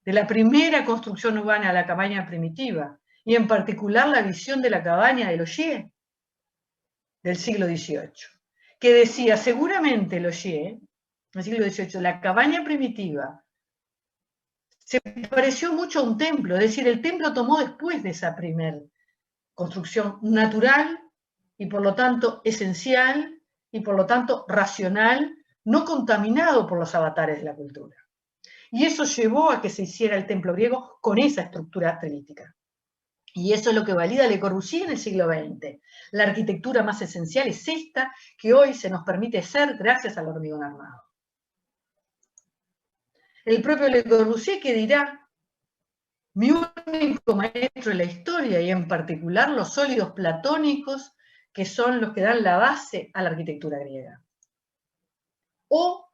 S1: de la primera construcción urbana, la cabaña primitiva, y en particular la visión de la cabaña de Logier del siglo XVIII, que decía, seguramente Logier, en el siglo XVIII, la cabaña primitiva se pareció mucho a un templo, es decir, el templo tomó después de esa primera construcción natural y por lo tanto esencial y por lo tanto racional, no contaminado por los avatares de la cultura. Y eso llevó a que se hiciera el templo griego con esa estructura trilítica. Y eso es lo que valida Le Corbusier en el siglo XX. La arquitectura más esencial es esta que hoy se nos permite ser gracias al hormigón armado. El propio Le Corbusier que dirá: mi único maestro en la historia, y en particular los sólidos platónicos, que son los que dan la base a la arquitectura griega. O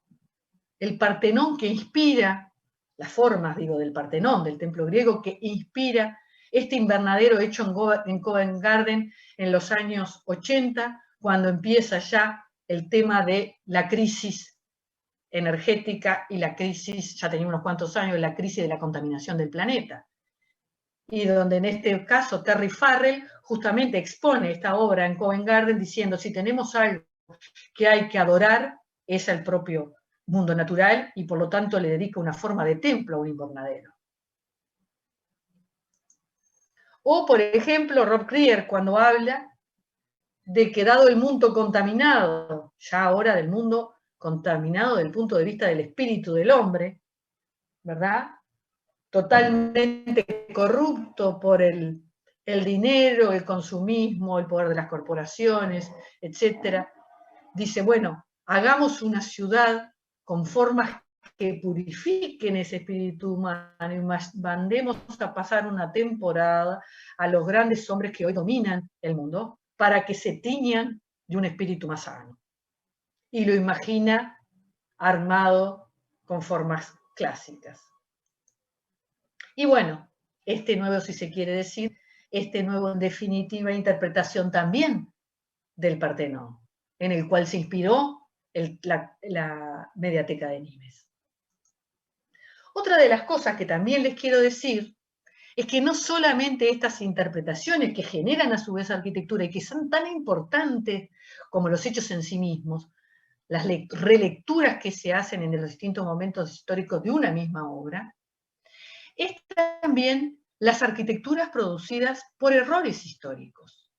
S1: el Partenón que inspira, las formas, digo, del Partenón, del templo griego, que inspira este invernadero hecho en Covent Garden en los años 80, cuando empieza ya el tema de la crisis energética y la crisis, ya tenía unos cuantos años, la crisis de la contaminación del planeta. Y donde en este caso Terry Farrell justamente expone esta obra en Covent Garden diciendo: si tenemos algo que hay que adorar, es el propio mundo natural, y por lo tanto le dedica una forma de templo a un invernadero. O, por ejemplo, Rob Krier, cuando habla de que dado el mundo contaminado, ya ahora del mundo contaminado desde el punto de vista del espíritu del hombre, ¿verdad?, totalmente corrupto por el dinero, el consumismo, el poder de las corporaciones, etc. Dice, bueno, hagamos una ciudad con formas que purifiquen ese espíritu humano y mandemos a pasar una temporada a los grandes hombres que hoy dominan el mundo para que se tiñan de un espíritu más sano. Y lo imagina armado con formas clásicas. Y bueno, este nuevo, si se quiere decir, este nuevo en definitiva interpretación también del Partenón, en el cual se inspiró la Mediateca de Nimes. Otra de las cosas que también les quiero decir es que no solamente estas interpretaciones que generan a su vez arquitectura y que son tan importantes como los hechos en sí mismos, las relecturas que se hacen en los distintos momentos históricos de una misma obra, es también las arquitecturas producidas por errores históricos.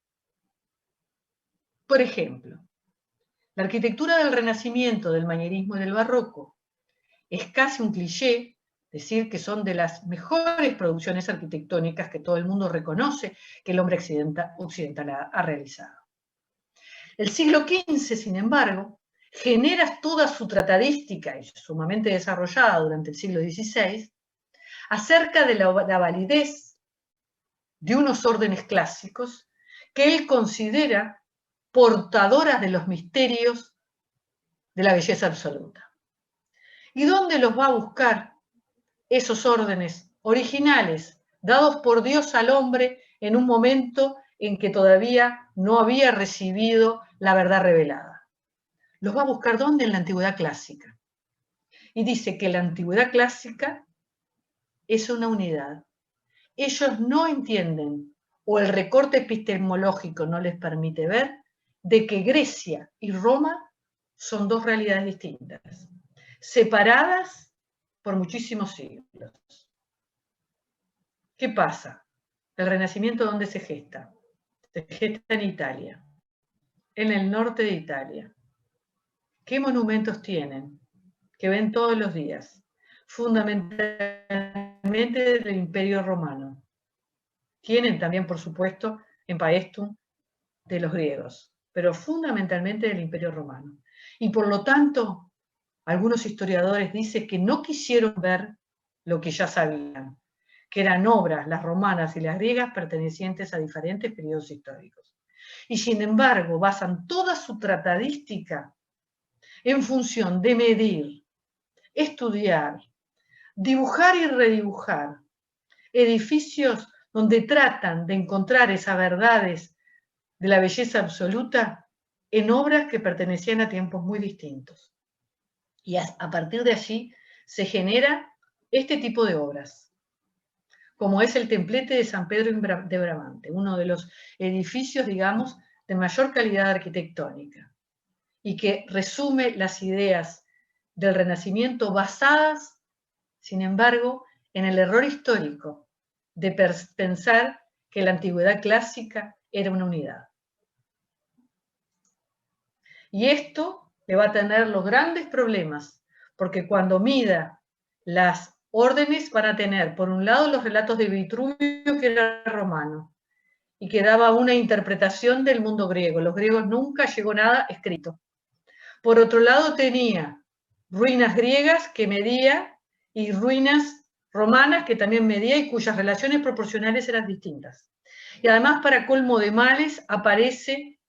S1: Por ejemplo, la arquitectura del Renacimiento, del Manierismo y del Barroco es casi un cliché decir que son de las mejores producciones arquitectónicas que todo el mundo reconoce que el hombre occidental ha realizado. El siglo XV, sin embargo, genera toda su tratadística, y sumamente desarrollada durante el siglo XVI, acerca de la validez de unos órdenes clásicos que él considera portadoras de los misterios de la belleza absoluta. ¿Y dónde los va a buscar esos órdenes originales, dados por Dios al hombre en un momento en que todavía no había recibido la verdad revelada? Los va a buscar ¿dónde? En la antigüedad clásica. Y dice que la antigüedad clásica es una unidad. Ellos no entienden, o el recorte epistemológico no les permite ver, de que Grecia y Roma son dos realidades distintas, separadas por muchísimos siglos. ¿Qué pasa? El Renacimiento, ¿dónde se gesta? Se gesta en Italia, en el norte de Italia. ¿Qué monumentos tienen? Que ven todos los días. Fundamentalmente del Imperio Romano. Tienen también, por supuesto, en Paestum de los griegos, pero fundamentalmente del Imperio Romano. Y por lo tanto, algunos historiadores dicen que no quisieron ver lo que ya sabían, que eran obras, las romanas y las griegas, pertenecientes a diferentes periodos históricos. Y sin embargo, basan toda su tratadística en función de medir, estudiar, dibujar y redibujar edificios donde tratan de encontrar esas verdades de la belleza absoluta en obras que pertenecían a tiempos muy distintos. Y a partir de allí se genera este tipo de obras, como es el templete de San Pedro de Bramante, uno de los edificios, digamos, de mayor calidad arquitectónica, y que resume las ideas del Renacimiento basadas, sin embargo, en el error histórico de pensar que la antigüedad clásica era una unidad. Y esto le va a tener los grandes problemas, porque cuando mida las órdenes van a tener, por un lado, los relatos de Vitruvio, que era romano, y que daba una interpretación del mundo griego. Los griegos nunca llegó nada escrito. Por otro lado, tenía ruinas griegas que medía y ruinas romanas que también medía y cuyas relaciones proporcionales eran distintas. Y además, para colmo de males, aparece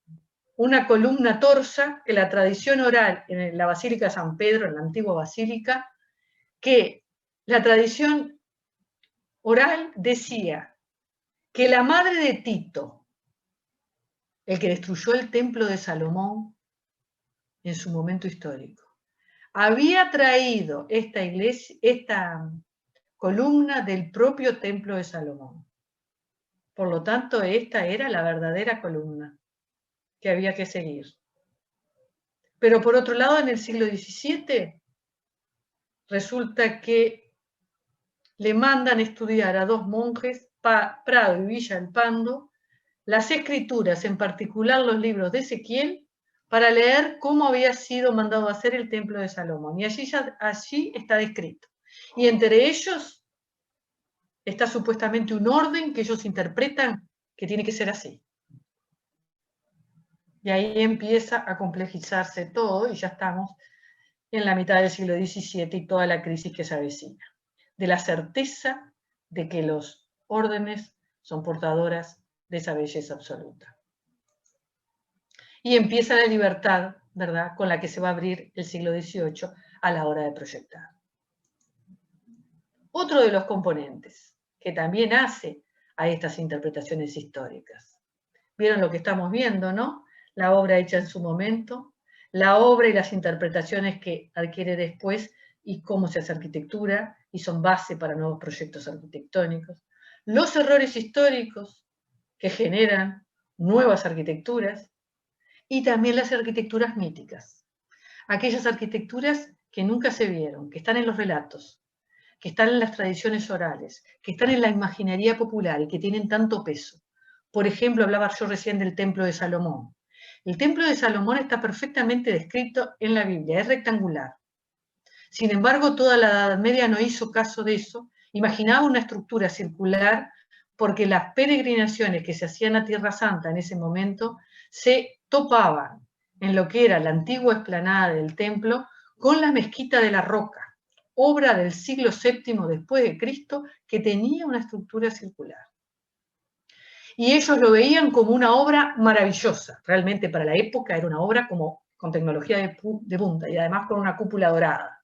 S1: una columna torsa que la tradición oral en la Basílica de San Pedro, en la antigua basílica, que la tradición oral decía que la madre de Tito, el que destruyó el templo de Salomón en su momento histórico, había traído esta columna del propio templo de Salomón. Por lo tanto, esta era la verdadera columna que había que seguir. Pero por otro lado, en el siglo XVII, resulta que le mandan estudiar a dos monjes, Prado y Villalpando, las escrituras, en particular los libros de Ezequiel, para leer cómo había sido mandado a hacer el templo de Salomón. Y allí está descrito. Y entre ellos está supuestamente un orden que ellos interpretan que tiene que ser así. Y ahí empieza a complejizarse todo, y ya estamos en la mitad del siglo XVII y toda la crisis que se avecina, de la certeza de que los órdenes son portadoras de esa belleza absoluta. Y empieza la libertad, ¿verdad?, con la que se va a abrir el siglo XVIII a la hora de proyectar. Otro de los componentes que también hace a estas interpretaciones históricas. ¿Vieron lo que estamos viendo, no? La obra hecha en su momento, la obra y las interpretaciones que adquiere después y cómo se hace arquitectura y son base para nuevos proyectos arquitectónicos. Los errores históricos que generan nuevas arquitecturas y también las arquitecturas míticas. Aquellas arquitecturas que nunca se vieron, que están en los relatos, que están en las tradiciones orales, que están en la imaginería popular y que tienen tanto peso. Por ejemplo, hablaba yo recién del Templo de Salomón. El Templo de Salomón está perfectamente descrito en la Biblia, es rectangular. Sin embargo, toda la Edad Media no hizo caso de eso, imaginaba una estructura circular porque las peregrinaciones que se hacían a Tierra Santa en ese momento se topaban en lo que era la antigua explanada del templo con la Mezquita de la Roca, obra del siglo VII después de Cristo, que tenía una estructura circular. Y ellos lo veían como una obra maravillosa. Realmente para la época era una obra como con tecnología de punta y además con una cúpula dorada.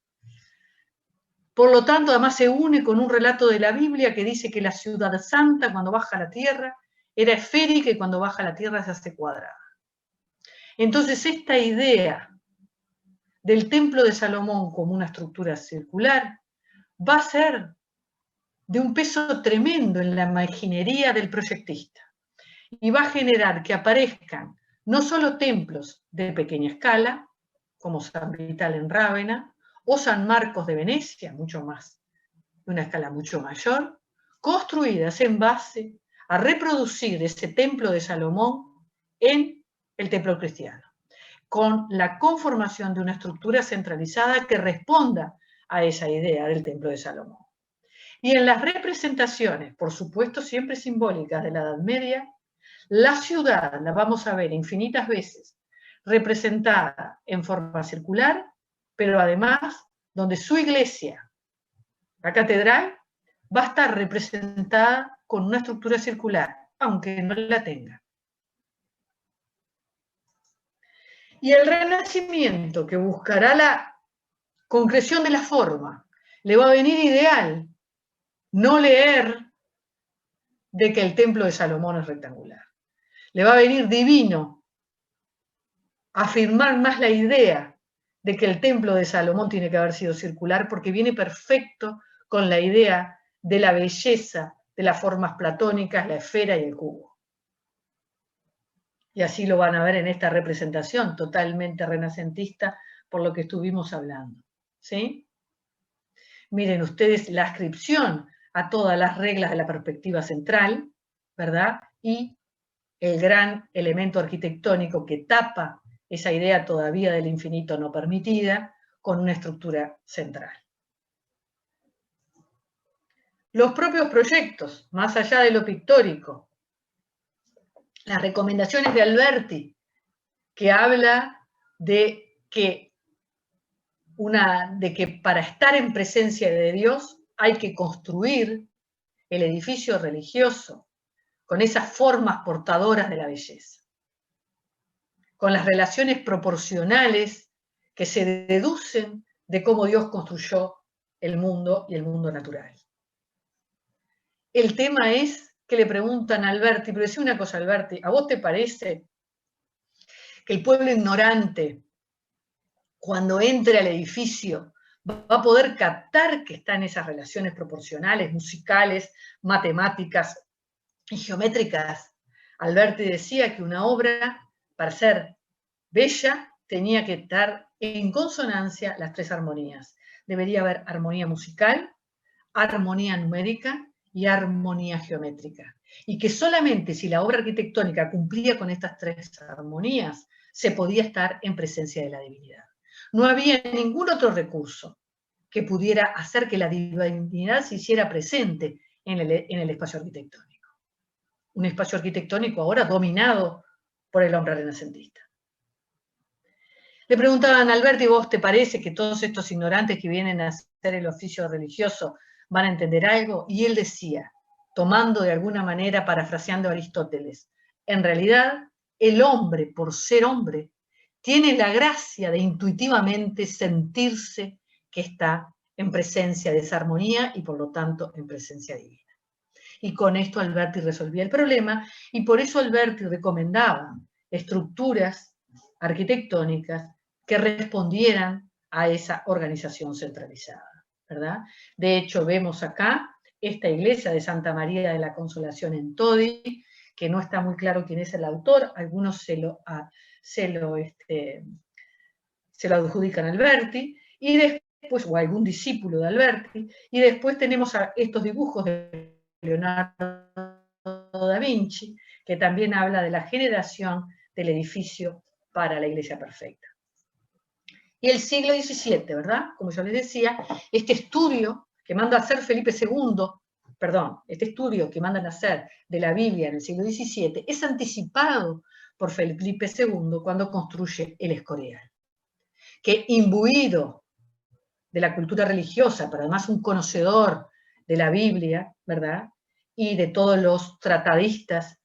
S1: Por lo tanto, además se une con un relato de la Biblia que dice que la ciudad santa, cuando baja a la tierra, era esférica y cuando baja a la tierra se hace cuadrada. Entonces, esta idea del Templo de Salomón como una estructura circular va a ser de un peso tremendo en la imaginería del proyectista y va a generar que aparezcan no solo templos de pequeña escala, como San Vital en Rávena, o San Marcos de Venecia, mucho más, de una escala mucho mayor, construidas en base a reproducir ese templo de Salomón en el templo cristiano, con la conformación de una estructura centralizada que responda a esa idea del templo de Salomón. Y en las representaciones, por supuesto siempre simbólicas de la Edad Media, la ciudad la vamos a ver infinitas veces representada en forma circular, pero además donde su iglesia, la catedral, va a estar representada con una estructura circular, aunque no la tenga. Y el Renacimiento, que buscará la concreción de la forma, le va a venir ideal no leer de que el templo de Salomón es rectangular. Le va a venir divino afirmar más la idea de que el templo de Salomón tiene que haber sido circular porque viene perfecto con la idea de la belleza de las formas platónicas, la esfera y el cubo. Y así lo van a ver en esta representación totalmente renacentista por lo que estuvimos hablando. ¿Sí? Miren ustedes la ascripción a todas las reglas de la perspectiva central, ¿verdad? Y el gran elemento arquitectónico que tapa esa idea todavía del infinito no permitida con una estructura central. Los propios proyectos, más allá de lo pictórico, las recomendaciones de Alberti, que habla de que para estar en presencia de Dios hay que construir el edificio religioso con esas formas portadoras de la belleza, con las relaciones proporcionales que se deducen de cómo Dios construyó el mundo y el mundo natural. El tema es que le preguntan a Alberti, pero decía una cosa, Alberti, ¿a vos te parece que el pueblo ignorante, cuando entre al edificio, va a poder captar que están esas relaciones proporcionales, musicales, matemáticas y geométricas? Alberti decía que una obra, para ser bella, tenía que estar en consonancia las tres armonías. Debería haber armonía musical, armonía numérica y armonía geométrica. Y que solamente si la obra arquitectónica cumplía con estas tres armonías, se podía estar en presencia de la divinidad. No había ningún otro recurso que pudiera hacer que la divinidad se hiciera presente en el espacio arquitectónico. Un espacio arquitectónico ahora dominado por el hombre renacentista. Le preguntaban a Alberti, ¿vos te parece que todos estos ignorantes que vienen a hacer el oficio religioso van a entender algo? Y él decía, tomando de alguna manera, parafraseando a Aristóteles, en realidad el hombre, por ser hombre, tiene la gracia de intuitivamente sentirse que está en presencia de esa armonía y por lo tanto en presencia divina. Y con esto Alberti resolvía el problema, y por eso Alberti recomendaba estructuras arquitectónicas que respondieran a esa organización centralizada, ¿verdad? De hecho, vemos acá esta iglesia de Santa María de la Consolación en Todi, que no está muy claro quién es el autor, algunos se lo adjudican a Alberti, y después, o a algún discípulo de Alberti, y después tenemos estos dibujos de Leonardo da Vinci, que también habla de la generación del edificio para la iglesia perfecta. Y el siglo XVII, ¿verdad? Como yo les decía, este estudio que manda a hacer Felipe II, este estudio que mandan a hacer de la Biblia en el siglo XVII, es anticipado por Felipe II cuando construye el Escorial, que imbuido de la cultura religiosa, pero además un conocedor de la Biblia, ¿verdad? Y de todos los tratadistas,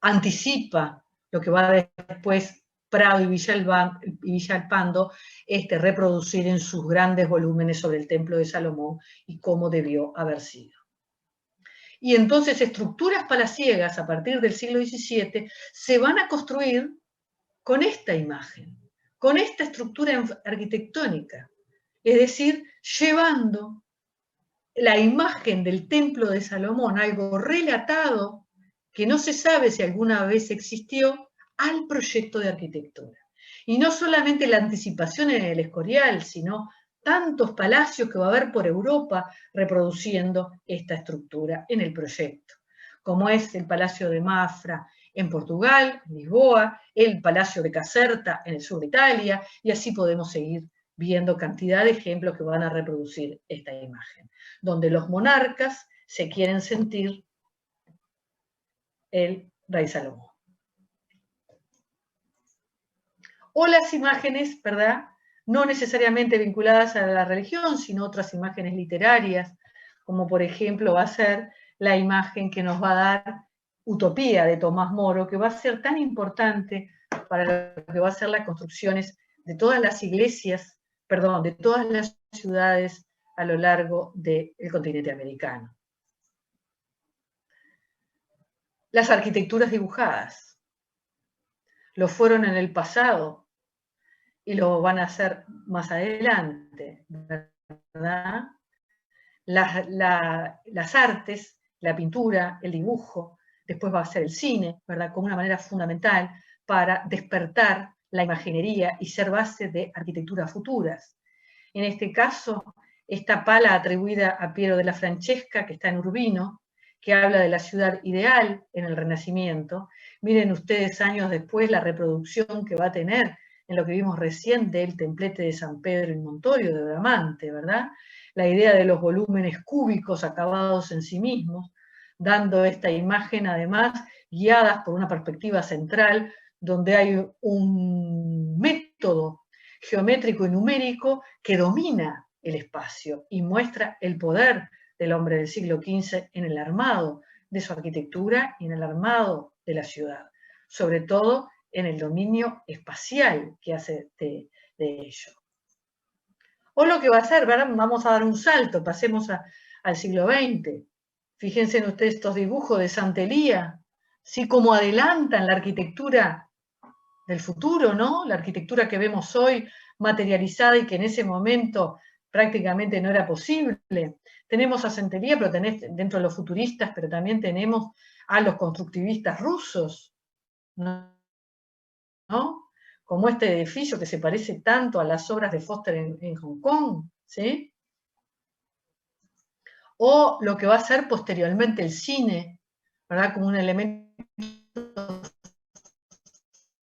S1: anticipa lo que va después Prado y Villalpando reproducir en sus grandes volúmenes sobre el Templo de Salomón y cómo debió haber sido. Y entonces estructuras palaciegas a partir del siglo XVII se van a construir con esta imagen, con esta estructura arquitectónica, es decir, llevando la imagen del Templo de Salomón, algo relatado que no se sabe si alguna vez existió, al proyecto de arquitectura. Y no solamente la anticipación en el Escorial, sino tantos palacios que va a haber por Europa reproduciendo esta estructura en el proyecto, como es el Palacio de Mafra en Portugal, en Lisboa, el Palacio de Caserta en el sur de Italia, y así podemos seguir viendo cantidad de ejemplos que van a reproducir esta imagen, donde los monarcas se quieren sentir el rey Salomón. O las imágenes, ¿verdad?, no necesariamente vinculadas a la religión, sino otras imágenes literarias, como por ejemplo va a ser la imagen que nos va a dar Utopía de Tomás Moro, que va a ser tan importante para lo que va a ser las construcciones de todas las iglesias, de todas las ciudades a lo largo del continente americano. Las arquitecturas dibujadas lo fueron en el pasado y lo van a hacer más adelante, ¿verdad? Las artes, la pintura, el dibujo, después va a ser el cine, ¿verdad?, como una manera fundamental para despertar la imaginería y ser base de arquitecturas futuras. En este caso, esta pala atribuida a Piero della Francesca, que está en Urbino, que habla de la ciudad ideal en el Renacimiento. Miren ustedes años después la reproducción que va a tener en lo que vimos recién del templete de San Pedro y Montorio de Bramante, ¿verdad? La idea de los volúmenes cúbicos acabados en sí mismos, dando esta imagen además guiadas por una perspectiva central, donde hay un método geométrico y numérico que domina el espacio y muestra el poder del hombre del siglo XV en el armado de su arquitectura y en el armado de la ciudad, sobre todo en el dominio espacial que hace de ello. O lo que va a hacer, ¿verdad? Vamos a dar un salto, pasemos al siglo XX. Fíjense en ustedes estos dibujos de Santelía, ¿sí? Cómo adelantan la arquitectura del futuro, ¿no? La arquitectura que vemos hoy materializada y que en ese momento prácticamente no era posible. Tenemos a Santelía, pero tenés dentro de los futuristas, pero también tenemos a los constructivistas rusos, ¿no? Como este edificio que se parece tanto a las obras de Foster en Hong Kong, ¿sí? O lo que va a ser posteriormente el cine, ¿verdad? Como un elemento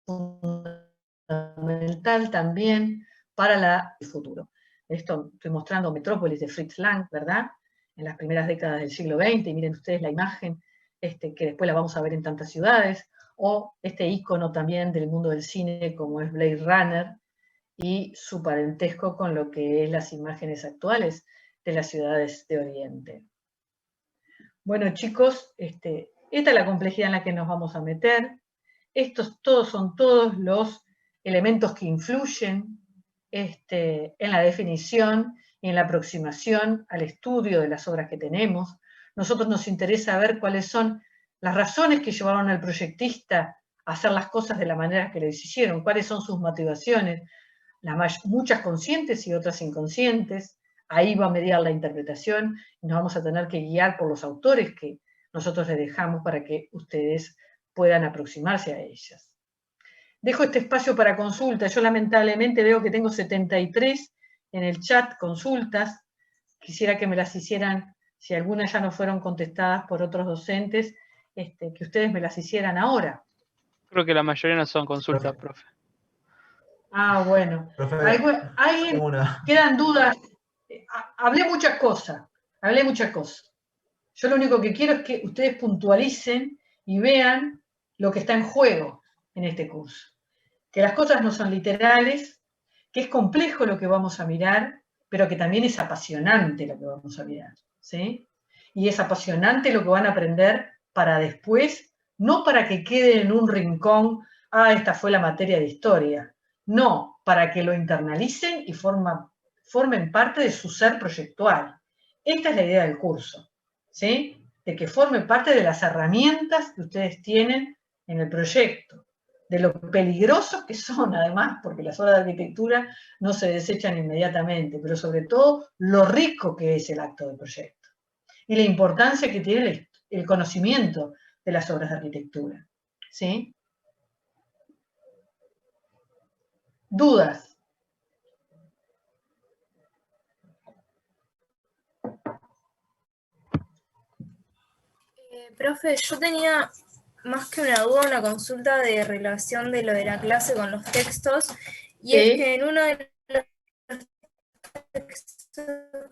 S1: fundamental también para el futuro. Esto estoy mostrando Metrópolis de Fritz Lang, ¿verdad? En las primeras décadas del siglo XX, y miren ustedes la imagen, que después la vamos a ver en tantas ciudades, o este ícono también del mundo del cine como es Blade Runner, y su parentesco con lo que es las imágenes actuales de las ciudades de Oriente. Bueno, chicos, esta es la complejidad en la que nos vamos a meter. Estos son todos los elementos que influyen en la definición y en la aproximación al estudio de las obras que tenemos. Nosotros nos interesa ver cuáles son las razones que llevaron al proyectista a hacer las cosas de la manera que les hicieron, cuáles son sus motivaciones, muchas conscientes y otras inconscientes. Ahí va a mediar la interpretación y nos vamos a tener que guiar por los autores que nosotros les dejamos para que ustedes puedan aproximarse a ellas. Dejo este espacio para consultas. Yo lamentablemente veo que tengo 73 en el chat consultas. Quisiera que me las hicieran, si algunas ya no fueron contestadas por otros docentes, que ustedes me las hicieran ahora.
S2: Creo que la mayoría no son consultas, profe.
S1: Ah, bueno.
S15: Profe,
S1: ¿Alguien quedan dudas? Hablé muchas cosas. Yo lo único que quiero es que ustedes puntualicen y vean lo que está en juego en este curso. Que las cosas no son literales, que es complejo lo que vamos a mirar, pero que también es apasionante lo que vamos a mirar, ¿sí? Y es apasionante lo que van a aprender para después, no para que quede en un rincón, esta fue la materia de historia. No, para que lo internalicen y formen parte de su ser proyectual. Esta es la idea del curso, ¿sí? De que formen parte de las herramientas que ustedes tienen en el proyecto, de lo peligrosos que son, además, porque las obras de arquitectura no se desechan inmediatamente, pero sobre todo lo rico que es el acto de proyecto y la importancia que tiene el conocimiento de las obras de arquitectura, ¿sí? ¿Dudas?
S13: Profe, yo tenía más que una duda, una consulta de relación de lo de la clase con los textos, y es que en uno de los textos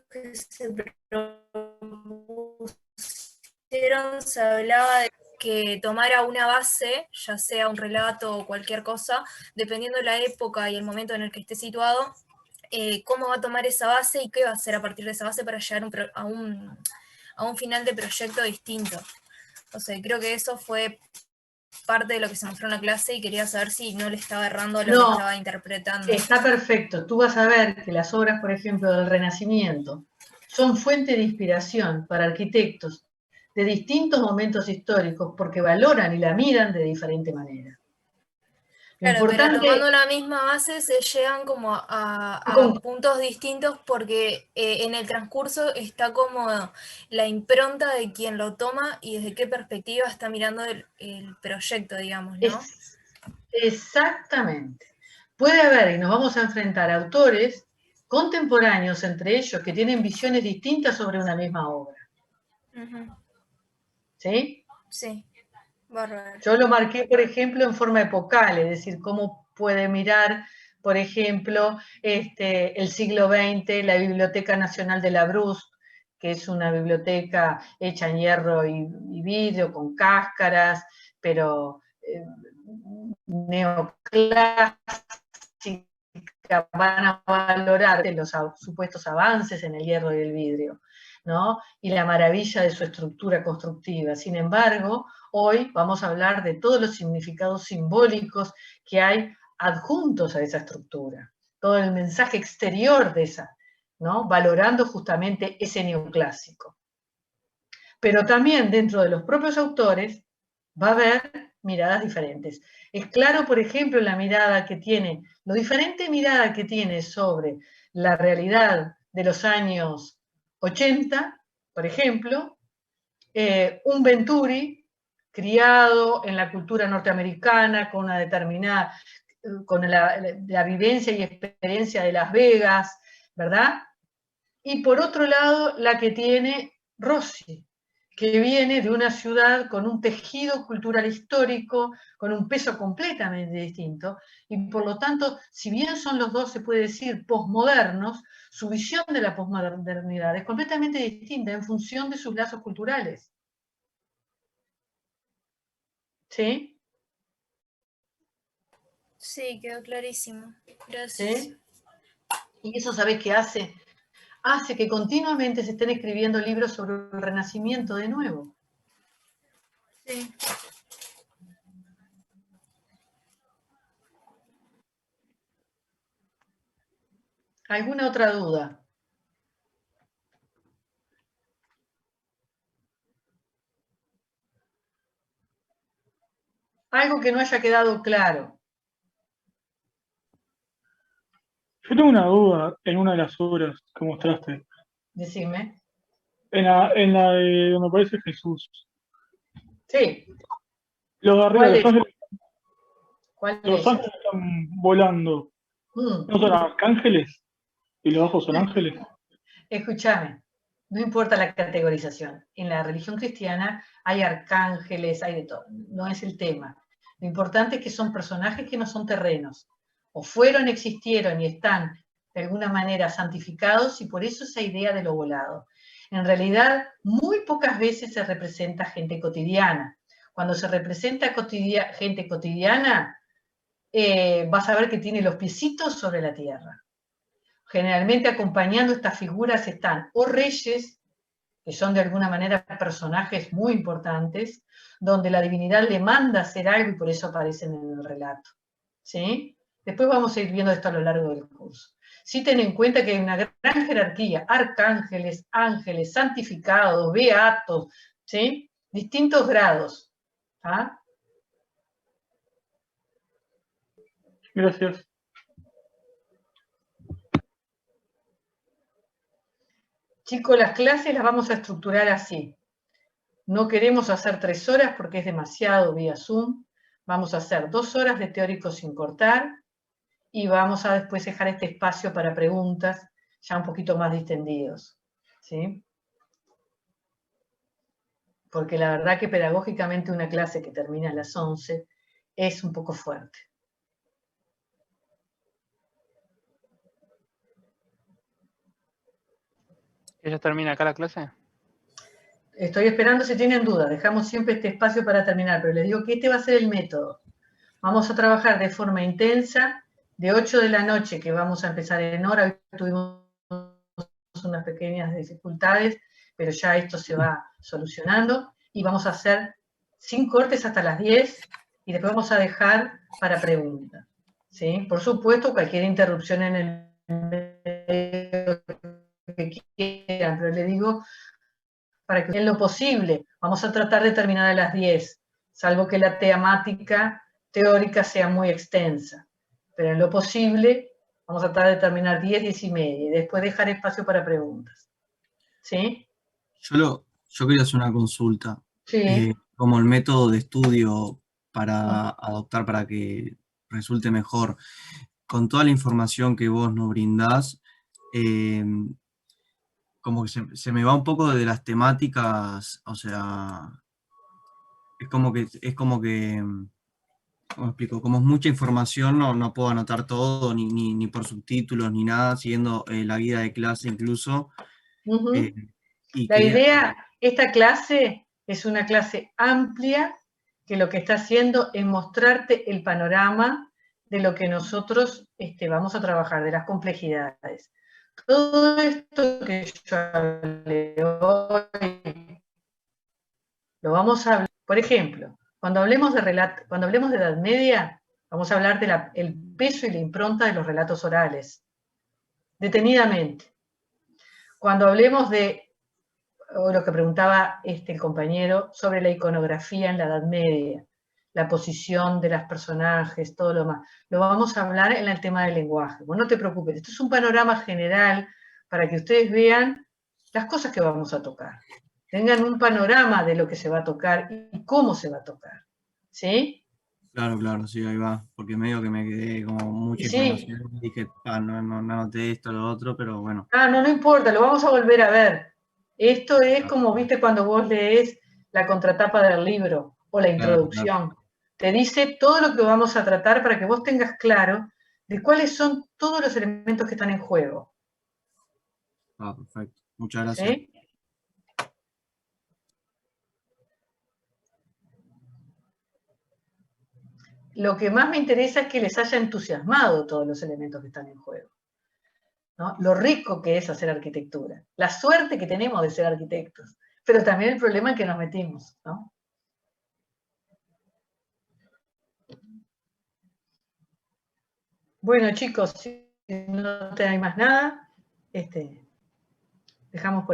S13: que se propusieron se hablaba de que tomara una base, ya sea un relato o cualquier cosa, dependiendo de la época y el momento en el que esté situado, cómo va a tomar esa base y qué va a hacer a partir de esa base para llegar a un final de proyecto distinto. O sea, creo que eso fue parte de lo que se mostró en la clase y quería saber si no le estaba errando lo que estaba interpretando.
S1: Está perfecto. Tú vas a ver que las obras, por ejemplo, del Renacimiento, son fuente de inspiración para arquitectos de distintos momentos históricos porque valoran y la miran de diferente manera.
S13: Claro, pero tomando la misma base se llegan como a puntos distintos porque en el transcurso está como la impronta de quien lo toma y desde qué perspectiva está mirando el proyecto, digamos, ¿no?
S1: Exactamente. Puede haber, y nos vamos a enfrentar a autores contemporáneos entre ellos que tienen visiones distintas sobre una misma obra. ¿Sí?
S13: Sí, bárbaro.
S1: Yo lo marqué, por ejemplo, en forma epocal, es decir, cómo puede mirar, por ejemplo, el siglo XX, la Biblioteca Nacional de la Brust, que es una biblioteca hecha en hierro y vidrio, con cáscaras, pero neoclásica, van a valorar los supuestos avances en el hierro y el vidrio, ¿no? Y la maravilla de su estructura constructiva. Sin embargo, hoy vamos a hablar de todos los significados simbólicos que hay adjuntos a esa estructura, todo el mensaje exterior de esa, ¿no? Valorando justamente ese neoclásico. Pero también dentro de los propios autores va a haber miradas diferentes. Es claro, por ejemplo, la mirada que tiene, lo diferente mirada que tiene sobre la realidad de los años 80, por ejemplo, un Venturi, criado en la cultura norteamericana, con una determinada, con la vivencia y experiencia de Las Vegas, ¿verdad? Y por otro lado, la que tiene Rossi, que viene de una ciudad con un tejido cultural histórico, con un peso completamente distinto, y por lo tanto, si bien son los dos, se puede decir, posmodernos, su visión de la posmodernidad es completamente distinta en función de sus lazos culturales. ¿Sí?
S13: Sí, quedó clarísimo. Gracias.
S1: ¿Sí? Y eso, ¿sabés qué hace? Hace que continuamente se estén escribiendo libros sobre el Renacimiento de nuevo.
S13: Sí.
S1: ¿Alguna otra duda? Algo que no haya quedado claro.
S14: Yo tengo una duda en una de las obras que mostraste.
S1: Decime.
S14: En la de donde aparece Jesús.
S1: Sí.
S14: Los de arriba, los ángeles.
S1: ¿Cuál de
S14: Los
S1: ellas?
S14: ángeles están volando. ¿No son arcángeles? ¿Y los bajos son ángeles?
S1: Escúchame, no importa la categorización. En la religión cristiana hay arcángeles, hay de todo. No es el tema. Lo importante es que son personajes que no son terrenos. O fueron, existieron y están de alguna manera santificados, y por eso esa idea de lo volado. En realidad, muy pocas veces se representa gente cotidiana. Cuando se representa gente cotidiana, vas a ver que tiene los piecitos sobre la tierra. Generalmente acompañando estas figuras están o reyes, que son de alguna manera personajes muy importantes, donde la divinidad le manda hacer algo y por eso aparecen en el relato. ¿Sí? Después vamos a ir viendo esto a lo largo del curso. Sí, ten en cuenta que hay una gran jerarquía, arcángeles, ángeles, santificados, beatos, ¿sí? Distintos grados. ¿Ah?
S14: Gracias.
S1: Chicos, las clases las vamos a estructurar así. No queremos hacer 3 horas porque es demasiado vía Zoom. Vamos a hacer 2 horas de teórico sin cortar y vamos a después dejar este espacio para preguntas ya un poquito más distendidos. ¿Sí? Porque la verdad que pedagógicamente una clase que termina a las 11 es un poco fuerte.
S2: ¿Ya termina acá la clase?
S1: Estoy esperando si tienen dudas. Dejamos siempre este espacio para terminar, pero les digo que este va a ser el método. Vamos a trabajar de forma intensa, de 8 de la noche, que vamos a empezar en hora. Hoy tuvimos unas pequeñas dificultades, pero ya esto se va solucionando. Y vamos a hacer sin cortes hasta las 10, y después vamos a dejar para preguntas. ¿Sí? Por supuesto, cualquier interrupción en el medio que quieran, pero le digo, para que en lo posible, vamos a tratar de terminar a las 10, salvo que la temática teórica sea muy extensa, pero en lo posible vamos a tratar de terminar 10, 10 y media, y después dejar espacio para preguntas. ¿Sí?
S15: Yo quería hacer una consulta.
S1: Sí.
S15: Como el método de estudio para adoptar para que resulte mejor, con toda la información que vos nos brindás, como que se me va un poco de las temáticas, o sea, es como que, ¿cómo explico? Como es mucha información, no puedo anotar todo, ni por subtítulos, ni nada, siguiendo la guía de clase incluso. Y
S1: La idea, esta clase es una clase amplia que lo que está haciendo es mostrarte el panorama de lo que nosotros vamos a trabajar, de las complejidades. Todo esto que yo hablé hoy, lo vamos a hablar. Por ejemplo, cuando hablemos de Edad Media, vamos a hablar del peso y la impronta de los relatos orales, detenidamente. Cuando hablemos o lo que preguntaba el compañero, sobre la iconografía en la Edad Media, la posición de los personajes, todo lo demás. Lo vamos a hablar en el tema del lenguaje. Vos no te preocupes, esto es un panorama general para que ustedes vean las cosas que vamos a tocar. Tengan un panorama de lo que se va a tocar y cómo se va a tocar. ¿Sí?
S15: Claro, sí, ahí va. Porque medio que me quedé como mucha información. Dije, no anoté esto, lo otro, pero bueno.
S1: No importa, lo vamos a volver a ver. Esto es como, viste, cuando vos lees la contratapa del libro o la introducción. Claro. Te dice todo lo que vamos a tratar para que vos tengas claro de cuáles son todos los elementos que están en juego.
S15: Perfecto. Muchas gracias.
S1: ¿Sí? Lo que más me interesa es que les haya entusiasmado todos los elementos que están en juego, ¿no? Lo rico que es hacer arquitectura, la suerte que tenemos de ser arquitectos, pero también el problema en que nos metimos, ¿no? Bueno, chicos, si no hay más nada, dejamos por aquí.